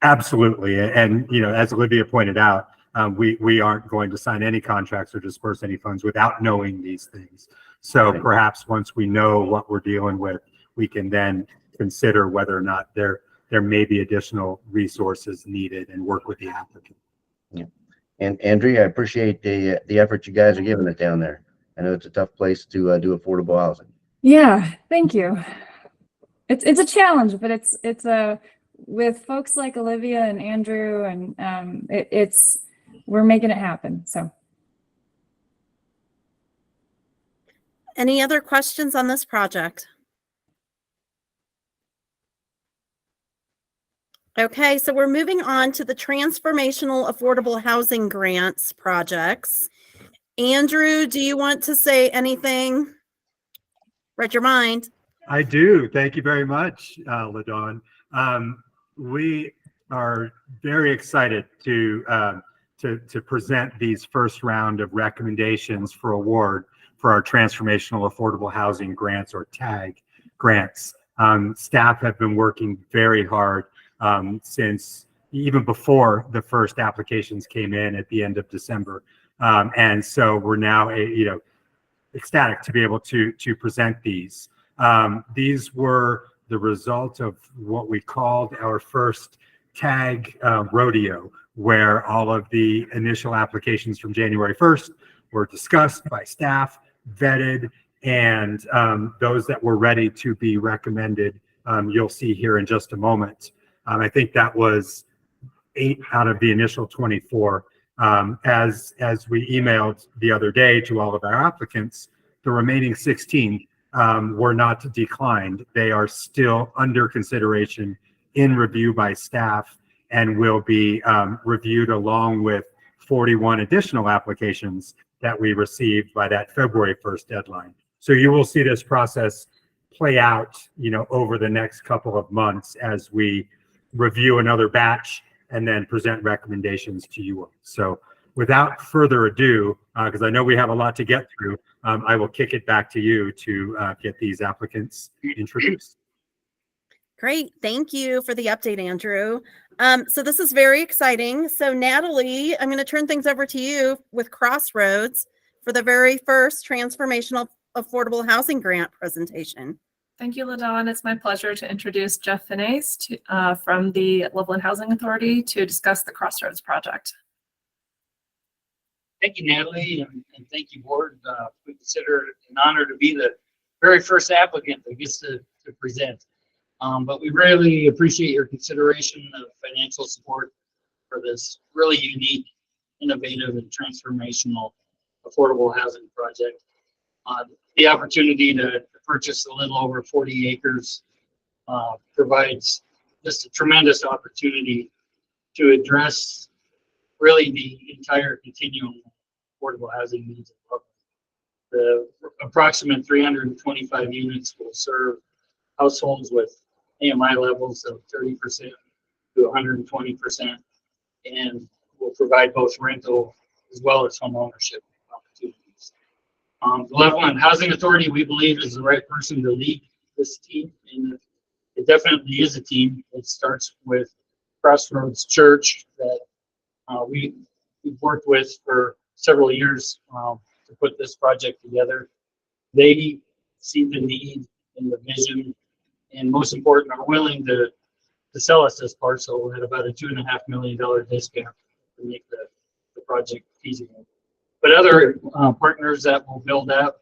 Absolutely. And, as Olivia pointed out, we aren't going to sign any contracts or disperse any funds without knowing these things. So perhaps once we know what we're dealing with, we can then consider whether or not there may be additional resources needed and work with the applicant. Yeah. And Andrea, I appreciate the effort you guys are giving it down there. I know it's a tough place to do affordable housing. Yeah, thank you. It's a challenge, but it's with folks like Olivia and Andrew, and we're making it happen. So, Any other questions on this project? Okay, so we're moving on to the Transformational Affordable Housing Grants projects. Andrew, do you want to say anything? Read your mind. I do. Thank you very much, LaDawn. We are very excited to present these first round of recommendations for award for our transformational affordable housing grants, or TAG grants. Staff have been working very hard since even before the first applications came in at the end of December. And so we're now, ecstatic to be able to present these. These were the result of what we called our first TAG rodeo, where all of the initial applications from January 1st were discussed by staff, vetted, and those that were ready to be recommended, you'll see here in just a moment. I think that was 8 out of the initial 24. As we emailed the other day to all of our applicants, the remaining 16 were not declined. They are still under consideration in review by staff and will be reviewed along with 41 additional applications that we received by that February 1st deadline. So you will see this process play out, over the next couple of months as we review another batch and then present recommendations to you all. So without further ado, because I know we have a lot to get through, I will kick it back to you to get these applicants introduced. Great. Thank you for the update, Andrew. So this is very exciting. So Natalie, I'm going to turn things over to you with Crossroads for the very first transformational affordable housing grant presentation. Thank you, LaDawn. It's my pleasure to introduce Jeff Finnes from the Loveland Housing Authority to discuss the Crossroads project. Thank you, Natalie, and thank you, board. We consider it an honor to be the very first applicant that gets to present. But we really appreciate your consideration of financial support for this really unique, innovative, and transformational affordable housing project. The opportunity to purchase a little over 40 acres provides just a tremendous opportunity to address really the entire continuum of affordable housing needs. The approximate 325 units will serve households with AMI levels of 30% to 120%, and will provide both rental as well as home ownership opportunities. The Loveland Housing Authority, we believe, is the right person to lead this team, and it definitely is a team. It starts with Crossroads Church that we've worked with for several years to put this project together. They see the need and the vision, and most important, are willing to sell us this parcel at about a $2.5 million discount to make the project feasible. But other partners that will build out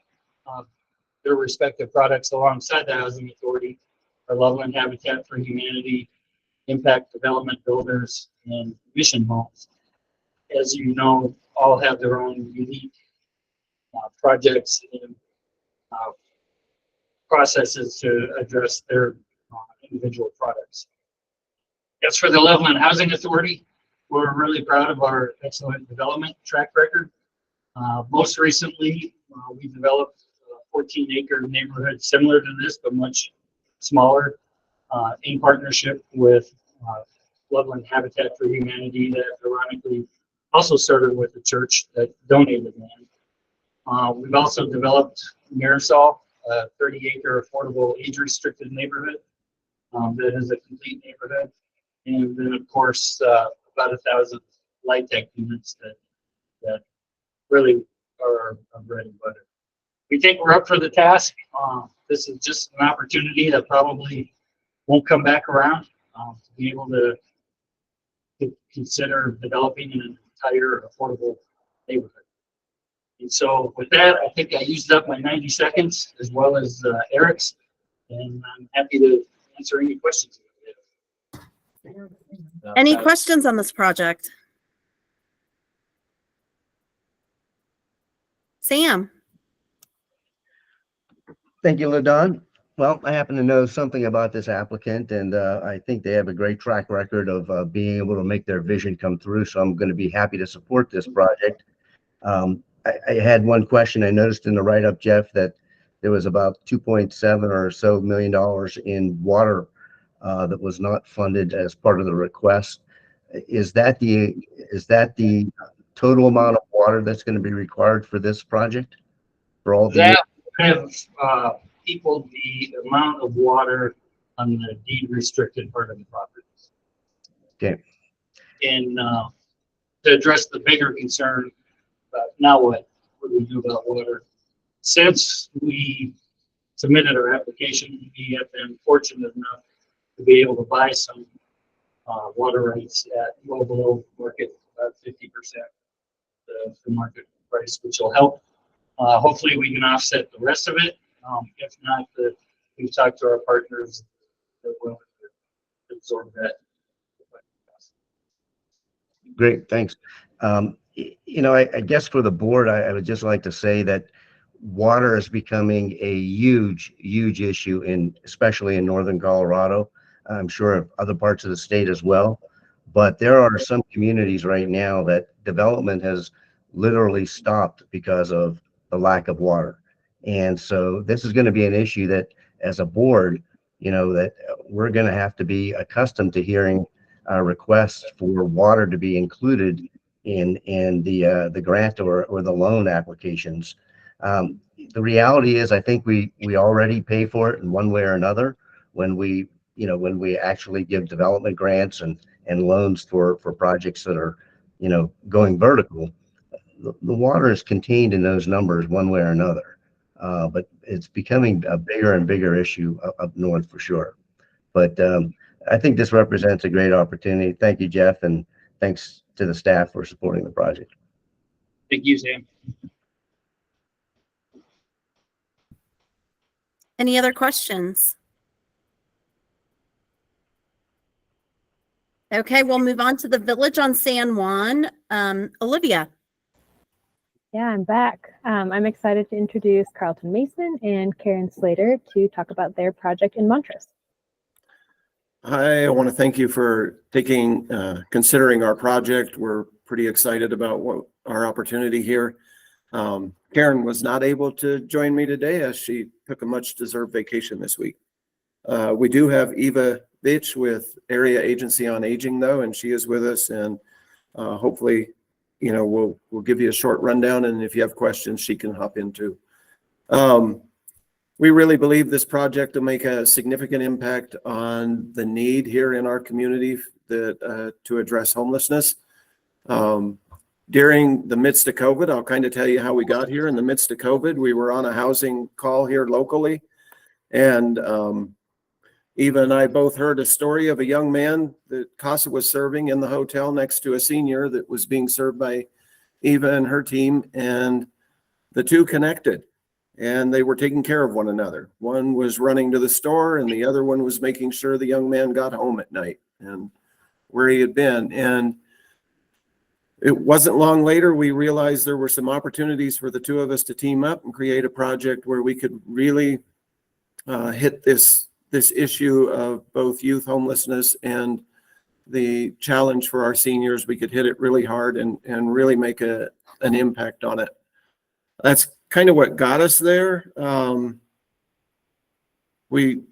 their respective products alongside the Housing Authority are Loveland Habitat for Humanity, Impact Development Builders, and Mission Homes. As you know, all have their own unique projects and processes to address their individual products. As for the Loveland Housing Authority, we're really proud of our excellent development track record. Most recently, we developed a 14-acre neighborhood similar to this, but much smaller, in partnership with Loveland Habitat for Humanity, that ironically also started with the church that donated land. We've also developed Marisol, a 30-acre affordable age-restricted neighborhood that is a complete neighborhood. And then, of course, about 1,000 LIHTC units that really are bread and butter. We think we're up for the task. This is just an opportunity that probably won't come back around, to be able to consider developing an entire affordable neighborhood. And so with that, I think I used up my 90 seconds as well as Eric's, and I'm happy to answer any questions. Any questions on this project? Sam. Thank you, LaDawn. Well, I happen to know something about this applicant, and I think they have a great track record of being able to make their vision come through. So I'm going to be happy to support this project. I had one question. I noticed in the write-up, Jeff, that there was about $2.7 or so million in water that was not funded as part of the request. Is that the total amount of water that's going to be required for this project? for all the That have equaled the amount of water on the deed restricted part of the property. Okay. And to address the bigger concern, now what do we do about water? Since we submitted our application, we have been fortunate enough to be able to buy some water rights at well below market, about 50% the market price, which will help. Hopefully we can offset the rest of it. If not, we've talked to our partners that will absorb that. Great, thanks. I guess for the board, I would just like to say that water is becoming a huge issue especially in northern Colorado. I'm sure other parts of the state as well. But there are some communities right now that development has literally stopped because of the lack of water. And so this is going to be an issue that as a board, that we're going to have to be accustomed to hearing requests for water to be included in the grant or the loan applications. The reality is, I think we already pay for it in one way or another when we actually give development grants and loans for projects that are, going vertical. The water is contained in those numbers one way or another. But it's becoming a bigger and bigger issue up north for sure. But I think this represents a great opportunity. Thank you, Jeff, and thanks to the staff for supporting the project. Thank you, Sam. Any other questions? Okay, we'll move on to the Village on San Juan. Olivia. Yeah, I'm back. I'm excited to introduce Carlton Mason and Karen Slater to talk about their project in Montrose. I want to thank you for considering our project. We're pretty excited about our opportunity here. Karen was not able to join me today as she took a much-deserved vacation this week. We do have Eva Bitch with Area Agency on Aging, though, and she is with us, and hopefully, we'll give you a short rundown, and if you have questions, she can hop in too. We really believe this project will make a significant impact on the need here in our community to address homelessness. During the midst of COVID, I'll kind of tell you how we got here. In the midst of COVID, we were on a housing call here locally, and Eva and I both heard a story of a young man that CASA was serving in the hotel next to a senior that was being served by Eva and her team, and the two connected, and they were taking care of one another. One was running to the store, and the other one was making sure the young man got home at night and where he had been. And it wasn't long later, we realized there were some opportunities for the two of us to team up and create a project where we could really hit this issue of both youth homelessness and the challenge for our seniors. We could hit it really hard and really make an impact on it. That's kind of what got us there. We're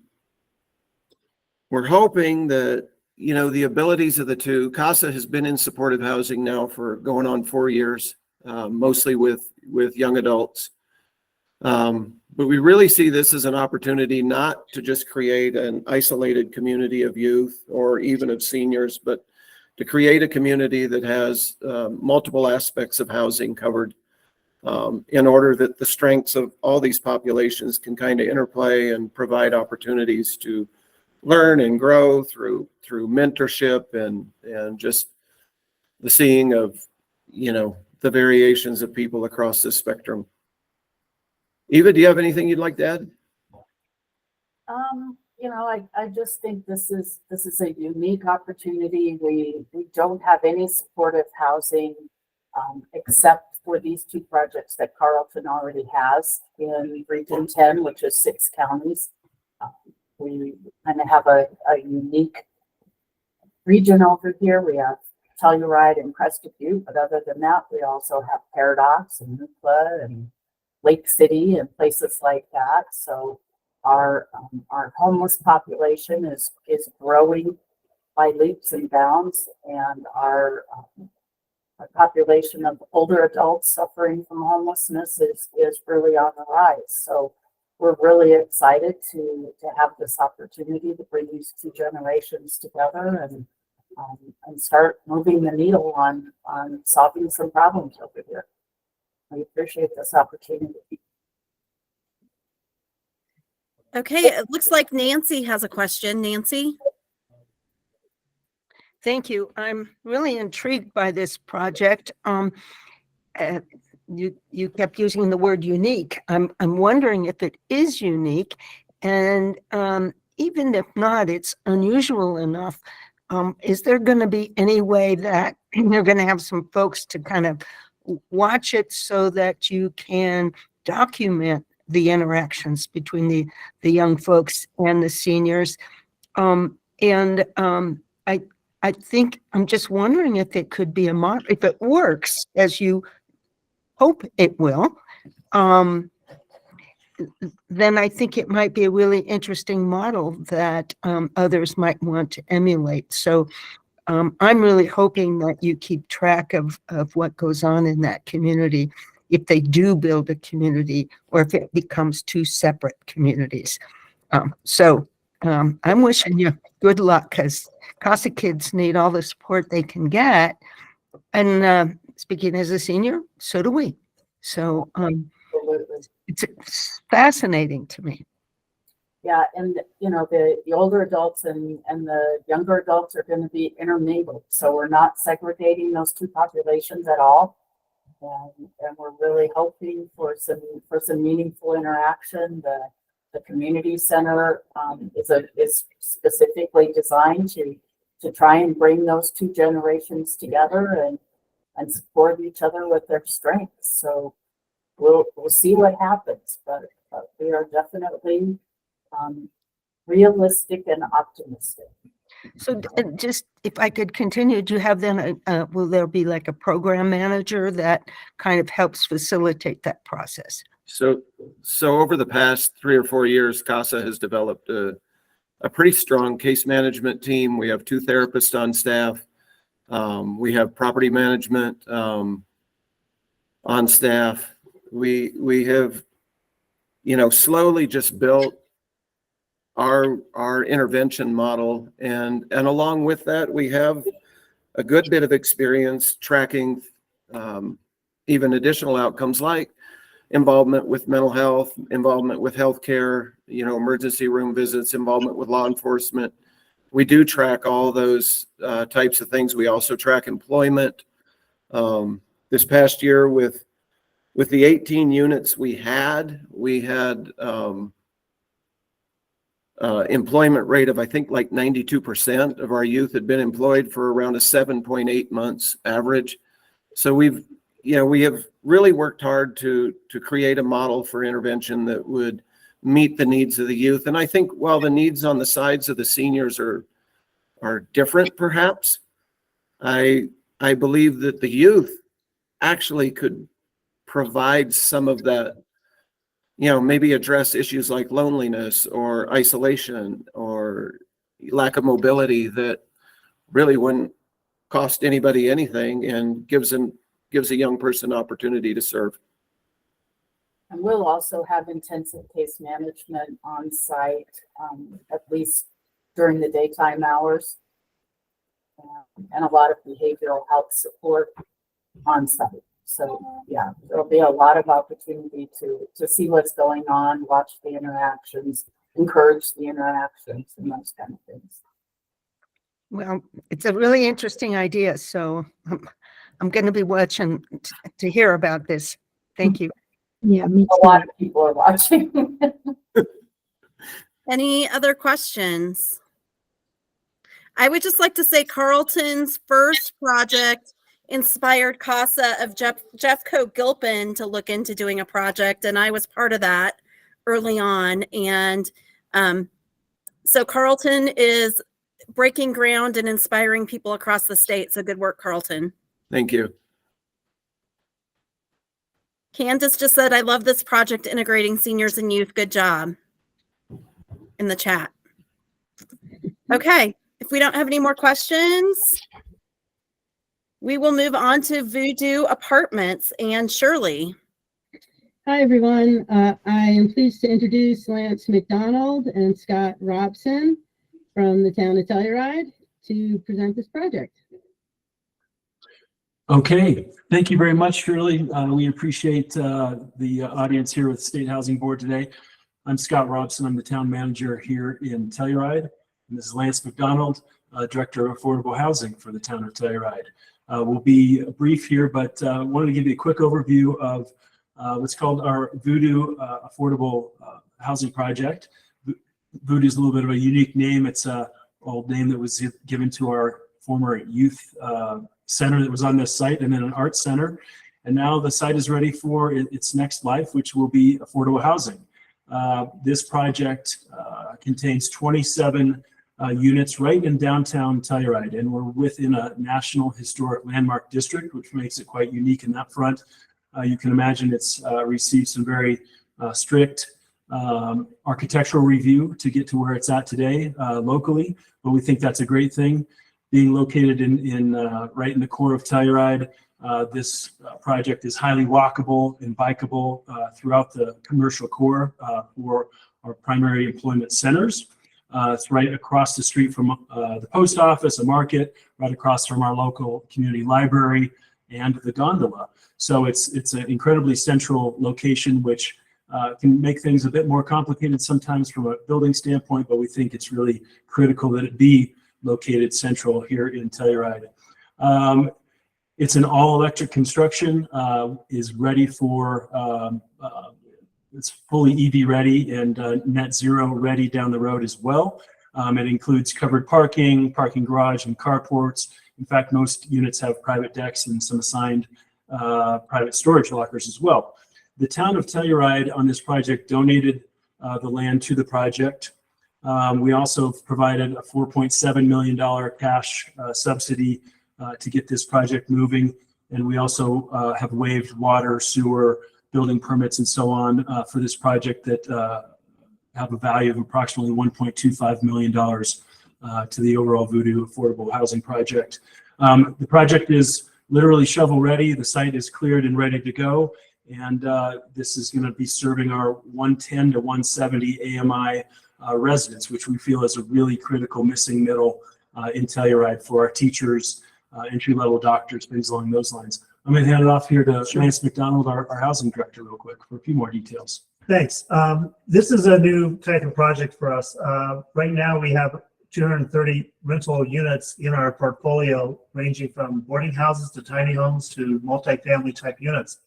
hoping that, the abilities of the two. CASA has been in supportive housing now for going on 4 years, mostly with young adults. But we really see this as an opportunity not to just create an isolated community of youth or even of seniors, but to create a community that has multiple aspects of housing covered, in order that the strengths of all these populations can kind of interplay and provide opportunities to learn and grow through mentorship and just the seeing of, the variations of people across the spectrum. Eva, do you have anything you'd like to add? I just think this is a unique opportunity. We don't have any supportive housing except for these two projects that Carlton already has in Region 10, which is 6 counties. We kind of have a unique region over here. We have Telluride and Crested Butte, but other than that, we also have Paradox and Nucla and Lake City and places like that. So our homeless population is growing by leaps and bounds, and our our population of older adults suffering from homelessness is really on the rise. So we're really excited to have this opportunity to bring these two generations together and start moving the needle on solving some problems over here. We appreciate this opportunity. Okay, it looks like Nancy has a question. Nancy? Thank you. I'm really intrigued by this project. You kept using the word unique. I'm wondering if it is unique, and even if not, it's unusual enough. Is there going to be any way that you're going to have some folks to kind of watch it so that you can document the interactions between the young folks and the seniors? I think I'm just wondering if it could be a model, if it works as you hope it will, then I think it might be a really interesting model that others might want to emulate. So I'm really hoping that you keep track of what goes on in that community, if they do build a community or if it becomes two separate communities. I'm wishing you good luck, because CASA kids need all the support they can get. And speaking as a senior, so do we. So it's fascinating to me. Yeah, and you know, the older adults and the younger adults are going to be intermingled. So we're not segregating those two populations at all. And we're really hoping for some meaningful interaction. The community center is specifically designed to try and bring those two generations together and support each other with their strengths. So we'll see what happens, but we are definitely realistic and optimistic. So just if I could continue, do you have then, will there be like a program manager that kind of helps facilitate that process? So over the past 3 or 4 years, CASA has developed a pretty strong case management team. We have 2 therapists on staff. We have property management on staff. We have, slowly just built our intervention model, and along with that, we have a good bit of experience tracking even additional outcomes like involvement with mental health, involvement with healthcare, emergency room visits, involvement with law enforcement. We do track all those types of things. We also track employment. This past year with the 18 units we had employment rate of, I think, like 92% of our youth had been employed for around a 7.8 months average. So we have really worked hard to create a model for intervention that would meet the needs of the youth. And I think while the needs on the sides of the seniors are different, perhaps, I believe that the youth actually could provide some of that, maybe address issues like loneliness or isolation or lack of mobility that really wouldn't cost anybody anything and gives a young person opportunity to serve. And we'll also have intensive case management on site, at least during the daytime hours, and a lot of behavioral health support on site. So yeah, there'll be a lot of opportunity to see what's going on, watch the interactions, encourage the interactions, and those kind of things. Well, it's a really interesting idea. So I'm going to be watching to hear about this. Thank you. Yeah, me too. A lot of people are watching. Any other questions? I would just like to say Carlton's first project inspired CASA of Jeffco Gilpin to look into doing a project, and I was part of that early on. And so Carlton is breaking ground and inspiring people across the state. So good work, Carlton. Thank you. Candace just said, I love this project integrating seniors and youth. Good job in the chat. Okay, if we don't have any more questions, We will move on to Voodoo Apartments and Shirley. Hi, everyone. I am pleased to introduce Lance McDonald and Scott Robson from the town of Telluride to present this project. Okay, thank you very much, Shirley. We appreciate the audience here with State Housing Board today. I'm Scott Robson. I'm the town manager here in Telluride. And this is Lance McDonald, Director of Affordable Housing for the town of Telluride. We'll be brief here, but wanted to give you a quick overview of what's called our Voodoo Affordable Housing Project. Voodoo is a little bit of a unique name. It's an old name that was given to our former youth center that was on this site, and then an art center. And now the site is ready for its next life, which will be affordable housing. This project contains 27 units right in downtown Telluride, and we're within a National Historic Landmark District, which makes it quite unique in that front. You can imagine it's received some very strict architectural review to get to where it's at today locally, but we think that's a great thing. Being located right in the core of Telluride, this project is highly walkable and bikeable throughout the commercial core for our primary employment centers. It's right across the street from the post office, a market, right across from our local community library and the gondola. So it's an incredibly central location, which can make things a bit more complicated sometimes from a building standpoint, but we think it's really critical that it be located central here in Telluride. It's an all-electric construction, is ready for, it's fully EV ready and net zero ready down the road as well. It includes covered parking, parking garage, and carports. In fact, most units have private decks and some assigned private storage lockers as well. The town of Telluride on this project donated the land to the project. We also provided a $4.7 million cash subsidy to get this project moving. And we also have waived water, sewer, building permits, and so on for this project that have a value of approximately $1.25 million to the overall Voodoo Affordable Housing Project. The project is literally shovel ready. The site is cleared and ready to go. And this is going to be serving our 110 to 170 AMI residents, which we feel is a really critical missing middle in Telluride for our teachers, entry-level doctors, things along those lines. I'm going to hand it off here to Lance McDonald, our housing director, real quick for a few more details. Thanks. This is a new type of project for us. Right now, we have 230 rental units in our portfolio, ranging from boarding houses to tiny homes to multifamily type units.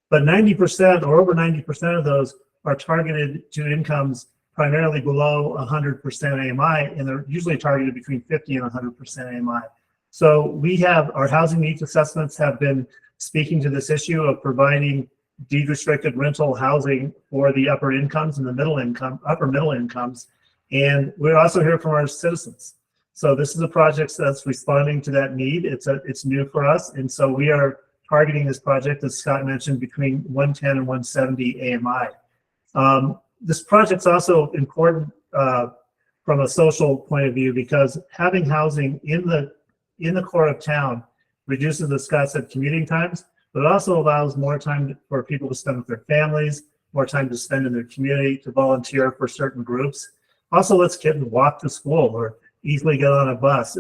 But 90% or over 90% of those are targeted to incomes primarily below 100% AMI, and they're usually targeted between 50 and 100% AMI. So we have our housing needs assessments have been speaking to this issue of providing deed restricted rental housing for the upper incomes and the upper middle incomes. And we're also hearing from our citizens. So this is a project that's responding to that need. It's new for us. And so we are targeting this project, as Scott mentioned, between 110 and 170 AMI. This project's also important from a social point of view because having housing in the core of town reduces, as Scott said, commuting times, but it also allows more time for people to spend with their families, more time to spend in their community, to volunteer for certain groups. Also lets kids walk to school or easily get on a bus.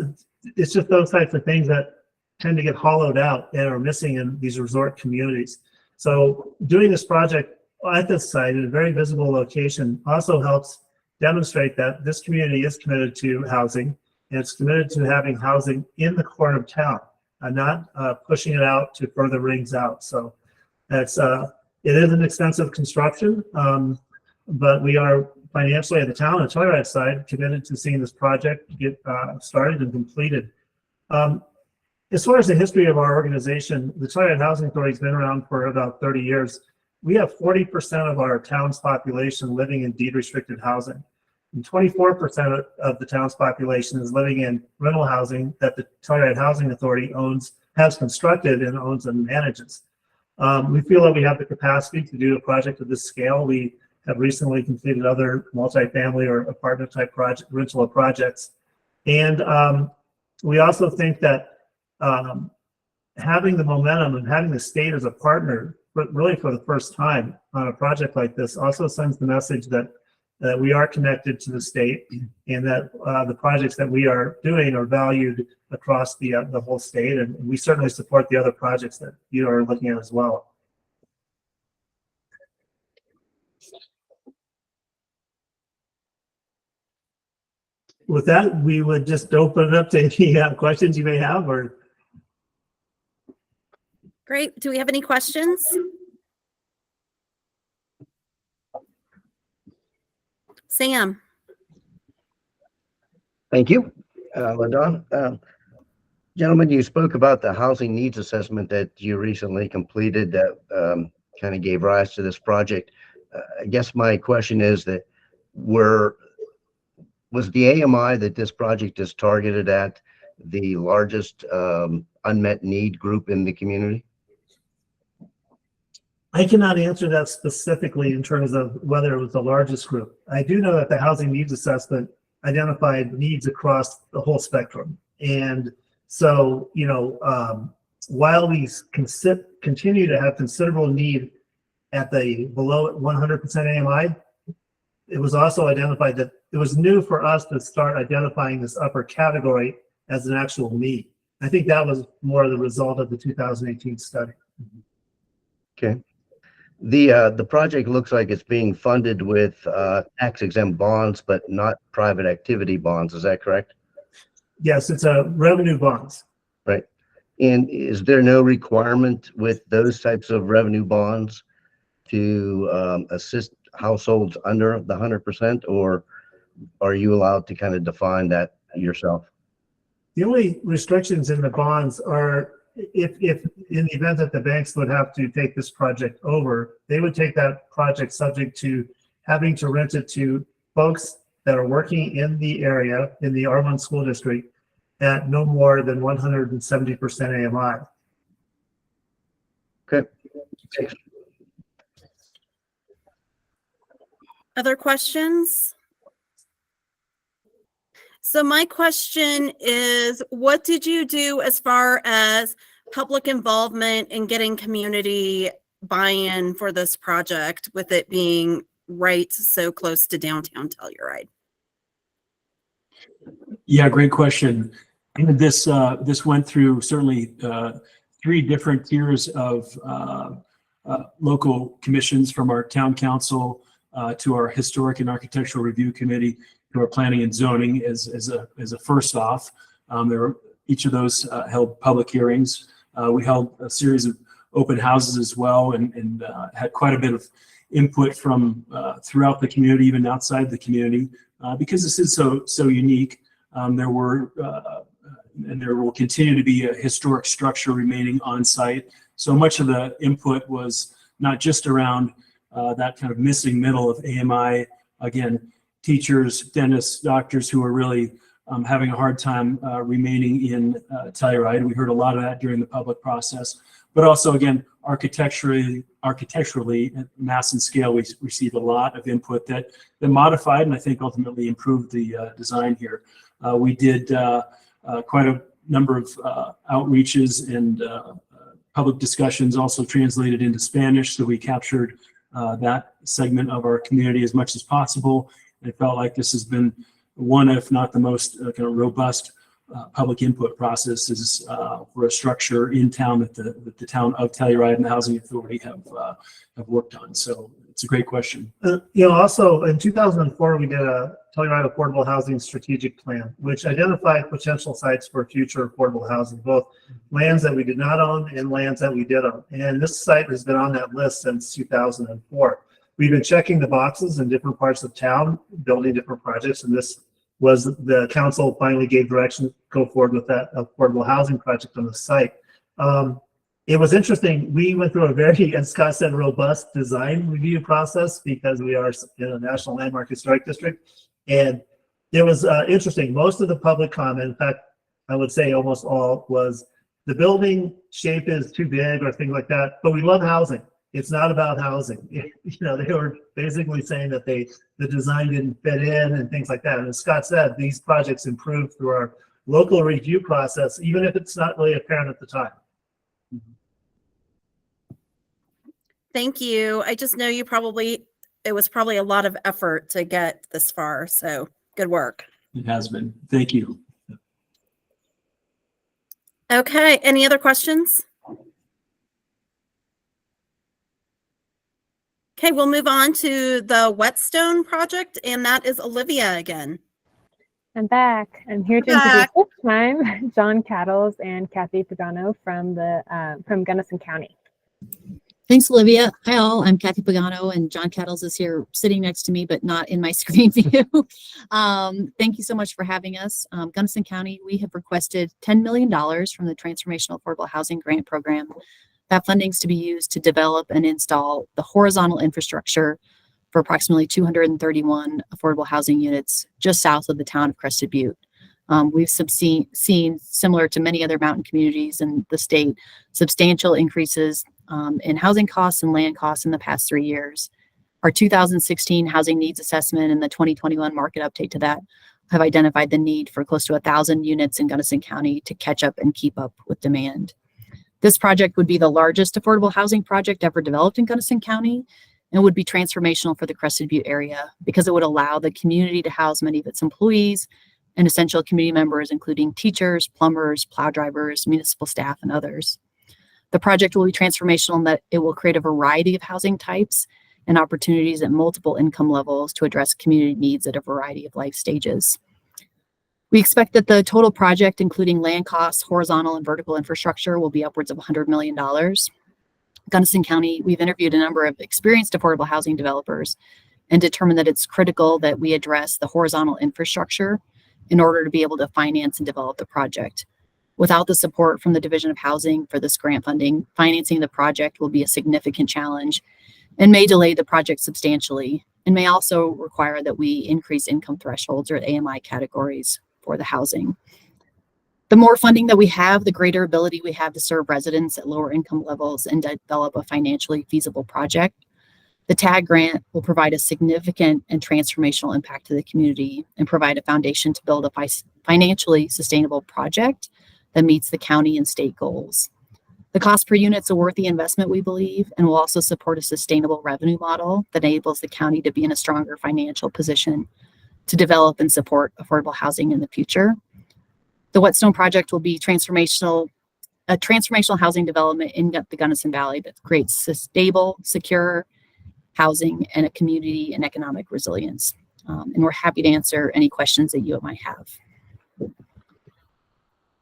It's just those types of things that tend to get hollowed out and are missing in these resort communities. So doing this project at this site in a very visible location also helps demonstrate that this community is committed to housing, and it's committed to having housing in the core of town and not pushing it out to further rings out. So that's it is an expensive construction, but we are financially at the town and Telluride side committed to seeing this project get started and completed. As far as the history of our organization, the Telluride Housing Authority has been around for about 30 years. We have 40% of our town's population living in deed restricted housing. And 24% of the town's population is living in rental housing that the Telluride Housing Authority has constructed and owns and manages. We feel that we have the capacity to do a project of this scale. We have recently completed other multifamily or apartment type rental projects. And we also think that having the momentum and having the state as a partner, but really for the first time on a project like this, also sends the message that we are connected to the state, and that the projects that we are doing are valued across the whole state, and we certainly support the other projects that you are looking at as well. With that, we would just open it up to any questions you may have. Or Great. Do we have any questions? Sam. Thank you, LaDon. Gentlemen, you spoke about the housing needs assessment that you recently completed that kind of gave rise to this project. I guess my question is that was the AMI that this project is targeted at the largest unmet need group in the community? I cannot answer that specifically in terms of whether it was the largest group. I do know that the housing needs assessment identified needs across the whole spectrum. And so, you know, while we continue to have considerable need at the below 100% AMI, it was also identified that it was new for us to start identifying this upper category as an actual need. I think that was more the result of the 2018 study. Okay. The project looks like it's being funded with tax-exempt bonds, but not private activity bonds. Is that correct? Yes, it's a revenue bonds. Right. And is there no requirement with those types of revenue bonds to assist households under the 100%, or are you allowed to kind of define that yourself? The only restrictions in the bonds are if in the event that the banks would have to take this project over, they would take that project subject to having to rent it to folks that are working in the area, in the R1 school district, at no more than 170% AMI. Okay. Thanks. Other questions? So my question is, what did you do as far as public involvement in getting community buy-in for this project, with it being right so close to downtown Telluride? Yeah, great question. And this went through certainly 3 different tiers of local commissions, from our town council to our historic and architectural review committee to our planning and zoning as a first off. Each of those held public hearings. We held a series of open houses as well, and had quite a bit of input from throughout the community, even outside the community, because this is so unique. There were and there will continue to be a historic structure remaining on site. So much of the input was not just around that kind of missing middle of AMI. Again, teachers, dentists, doctors who are really having a hard time remaining in Telluride. We heard a lot of that during the public process, but also, again, architecturally at mass and scale, we received a lot of input that modified and I think ultimately improved the design here. We did quite a number of outreaches and public discussions, also translated into Spanish, so we captured that segment of our community as much as possible. It felt like this has been one, if not the most kind of robust public input processes for a structure in town that the town of Telluride and the Housing Authority have worked on. So it's a great question. You know, also in 2004, we did a Telluride Affordable Housing Strategic Plan, which identified potential sites for future affordable housing, both lands that we did not own and lands that we did own. And this site has been on that list since 2004. We've been checking the boxes in different parts of town, building different projects, and this was the council finally gave direction to go forward with that affordable housing project on the site. It was interesting. We went through a very, as Scott said, robust design review process because we are in a National Landmark Historic District. And it was interesting. Most of the public comment, in fact, I would say almost all, was the building shape is too big or things like that, but we love housing. It's not about housing. You know, they were basically saying that the design didn't fit in and things like that. And as Scott said, these projects improved through our local review process, even if it's not really apparent at the time. Thank you. I just know it was probably a lot of effort to get this far. So good work. It has been. Thank you. Okay. Any other questions? Okay, we'll move on to the Whetstone project, and that is Olivia again. I'm back. I'm here to introduce this time John Cattles and Kathy Pagano from Gunnison County. Thanks, Olivia. Hi, all. I'm Kathy Pagano, and John Cattles is here sitting next to me, but not in my screen view. Thank you so much for having us. Gunnison County, we have requested $10 million from the Transformational Affordable Housing Grant Program. That funding is to be used to develop and install the horizontal infrastructure for approximately 231 affordable housing units just south of the town of Crested Butte. We've seen, similar to many other mountain communities in the state, substantial increases in housing costs and land costs in the past 3 years. Our 2016 housing needs assessment and the 2021 market update to that have identified the need for close to 1,000 units in Gunnison County to catch up and keep up with demand. This project would be the largest affordable housing project ever developed in Gunnison County and would be transformational for the Crested Butte area because it would allow the community to house many of its employees and essential community members, including teachers, plumbers, plow drivers, municipal staff, and others. The project will be transformational in that it will create a variety of housing types and opportunities at multiple income levels to address community needs at a variety of life stages. We expect that the total project, including land costs, horizontal and vertical infrastructure, will be upwards of $100 million. Gunnison County, we've interviewed a number of experienced affordable housing developers and determined that it's critical that we address the horizontal infrastructure in order to be able to finance and develop the project. Without the support from the Division of Housing for this grant funding, financing the project will be a significant challenge and may delay the project substantially, and may also require that we increase income thresholds or AMI categories for the housing. The more funding that we have, the greater ability we have to serve residents at lower income levels and develop a financially feasible project. The TAG grant will provide a significant and transformational impact to the community and provide a foundation to build a financially sustainable project that meets the county and state goals. The cost per unit is a worthy investment, we believe, and will also support a sustainable revenue model that enables the county to be in a stronger financial position to develop and support affordable housing in the future. The Whetstone project will be a transformational housing development in the Gunnison Valley that creates stable, secure housing and a community and economic resilience. And we're happy to answer any questions that you might have.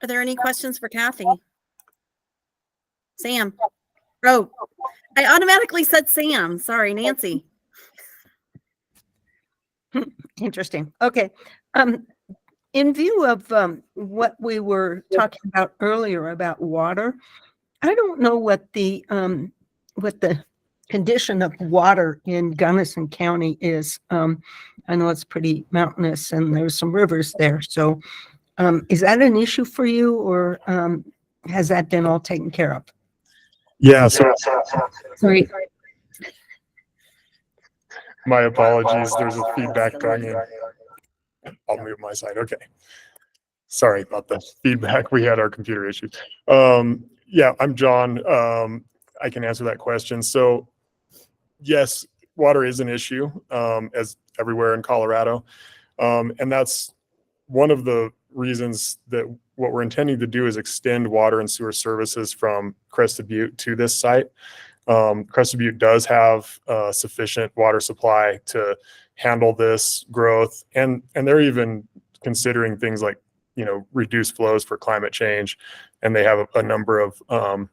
Are there any questions for Kathy? Sam? Oh, I automatically said Sam. Sorry, Nancy. Interesting. Okay. In view of what we were talking about earlier about water, I don't know what the condition of water in Gunnison County is. I know it's pretty mountainous and there's some rivers there. So is that an issue for you, or has that been all taken care of? Yeah. So Sorry. my apologies. There's a feedback going in. I'll move my side. Okay. Sorry about the feedback. We had our computer issues. Yeah, I'm John. I can answer that question. So yes, water is an issue, as everywhere in Colorado. And that's one of the reasons that what we're intending to do is extend water and sewer services from Crested Butte to this site. Crested Butte does have sufficient water supply to handle this growth, and they're even considering things like, reduced flows for climate change, and they have a number of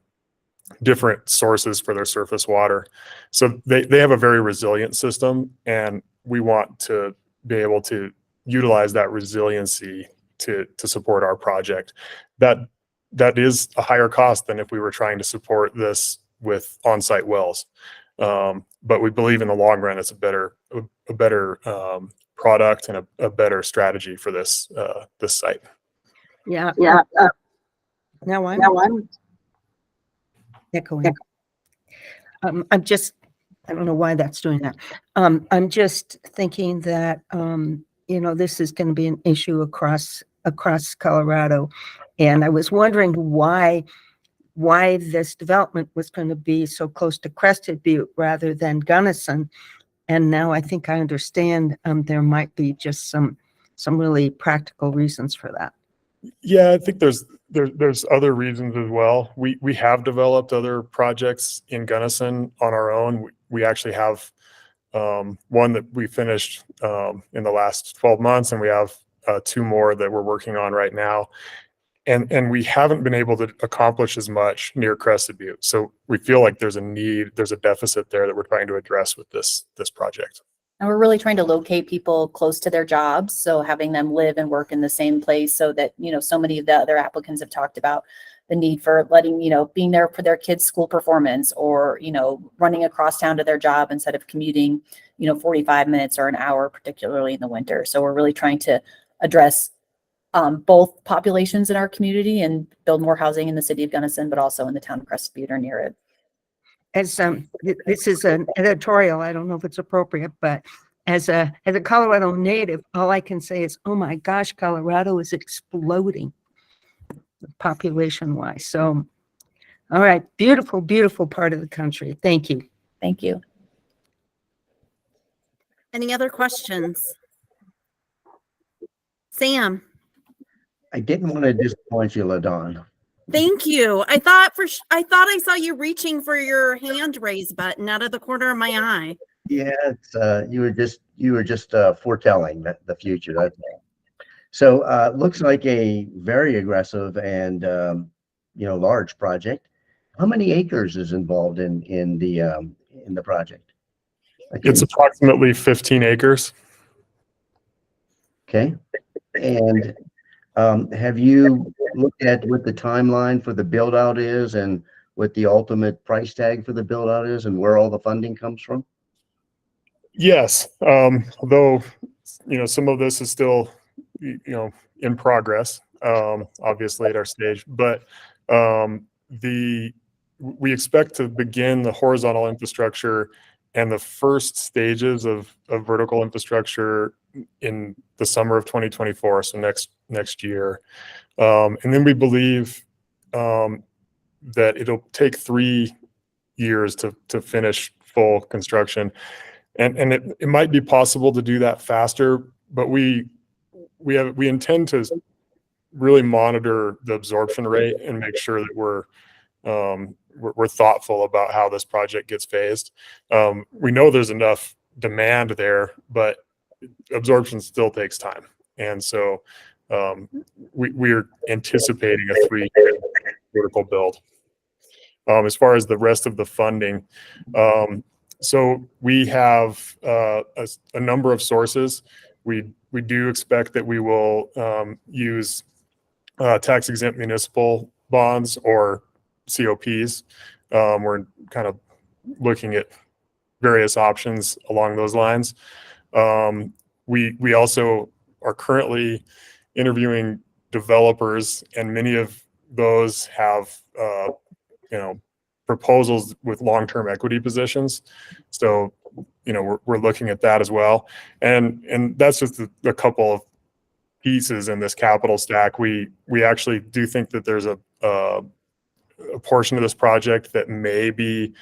different sources for their surface water. So they have a very resilient system, and we want to be able to utilize that resiliency to support our project. That is a higher cost than if we were trying to support this with on-site wells. But we believe in the long run, it's a better product and a better strategy for this site. Yeah. Now I'm echoing. I don't know why that's doing that. I'm just thinking that, this is going to be an issue across Colorado. And I was wondering why why this development was going to be so close to Crested Butte rather than Gunnison. And now I think I understand there might be just some really practical reasons for that. Yeah, I think there's other reasons as well. We have developed other projects in Gunnison on our own. We actually have one that we finished in the last 12 months, and we have 2 more that we're working on right now. And we haven't been able to accomplish as much near Crested Butte. So we feel like there's a deficit there that we're trying to address with this project. And we're really trying to locate people close to their jobs. So having them live and work in the same place so that, so many of the other applicants have talked about the need for letting, being there for their kids' school performance or, running across town to their job instead of commuting, 45 minutes or an hour, particularly in the winter. So we're really trying to address both populations in our community and build more housing in the city of Gunnison, but also in the town of Crested Butte or near it. As this is an editorial, I don't know if it's appropriate, but as a Colorado native, all I can say is, oh my gosh, Colorado is exploding population wise. So, all right, beautiful, beautiful part of the country. Thank you. Thank you. Any other questions? Sam? I didn't want to disappoint you, LaDawn. Thank you. I thought I saw you reaching for your hand raise button out of the corner of my eye. Yeah, it's, you were just foretelling the future. That's all. So looks like a very aggressive and large project. How many acres is involved in the project? It's approximately 15 acres. Okay. And have you looked at what the timeline for the build out is and what the ultimate price tag for the build out is and where all the funding comes from? Yes. Although, some of this is still, in progress, obviously at our stage, but we expect to begin the horizontal infrastructure and the first stages of vertical infrastructure in the summer of 2024, so next year. And then we believe that it'll take 3 years to finish full construction. And it might be possible to do that faster, but we intend to really monitor the absorption rate and make sure that we're thoughtful about how this project gets phased. We know there's enough demand there, but absorption still takes time. And so we're anticipating a 3-year vertical build. As far as the rest of the funding, so we have a number of sources. We do expect that we will use tax exempt municipal bonds or COPs. We're kind of looking at various options along those lines. We also are currently interviewing developers, and many of those have proposals with long-term equity positions. So we're looking at that as well, and that's just a couple of pieces in this capital stack. We actually do think that there's a portion of this project that may be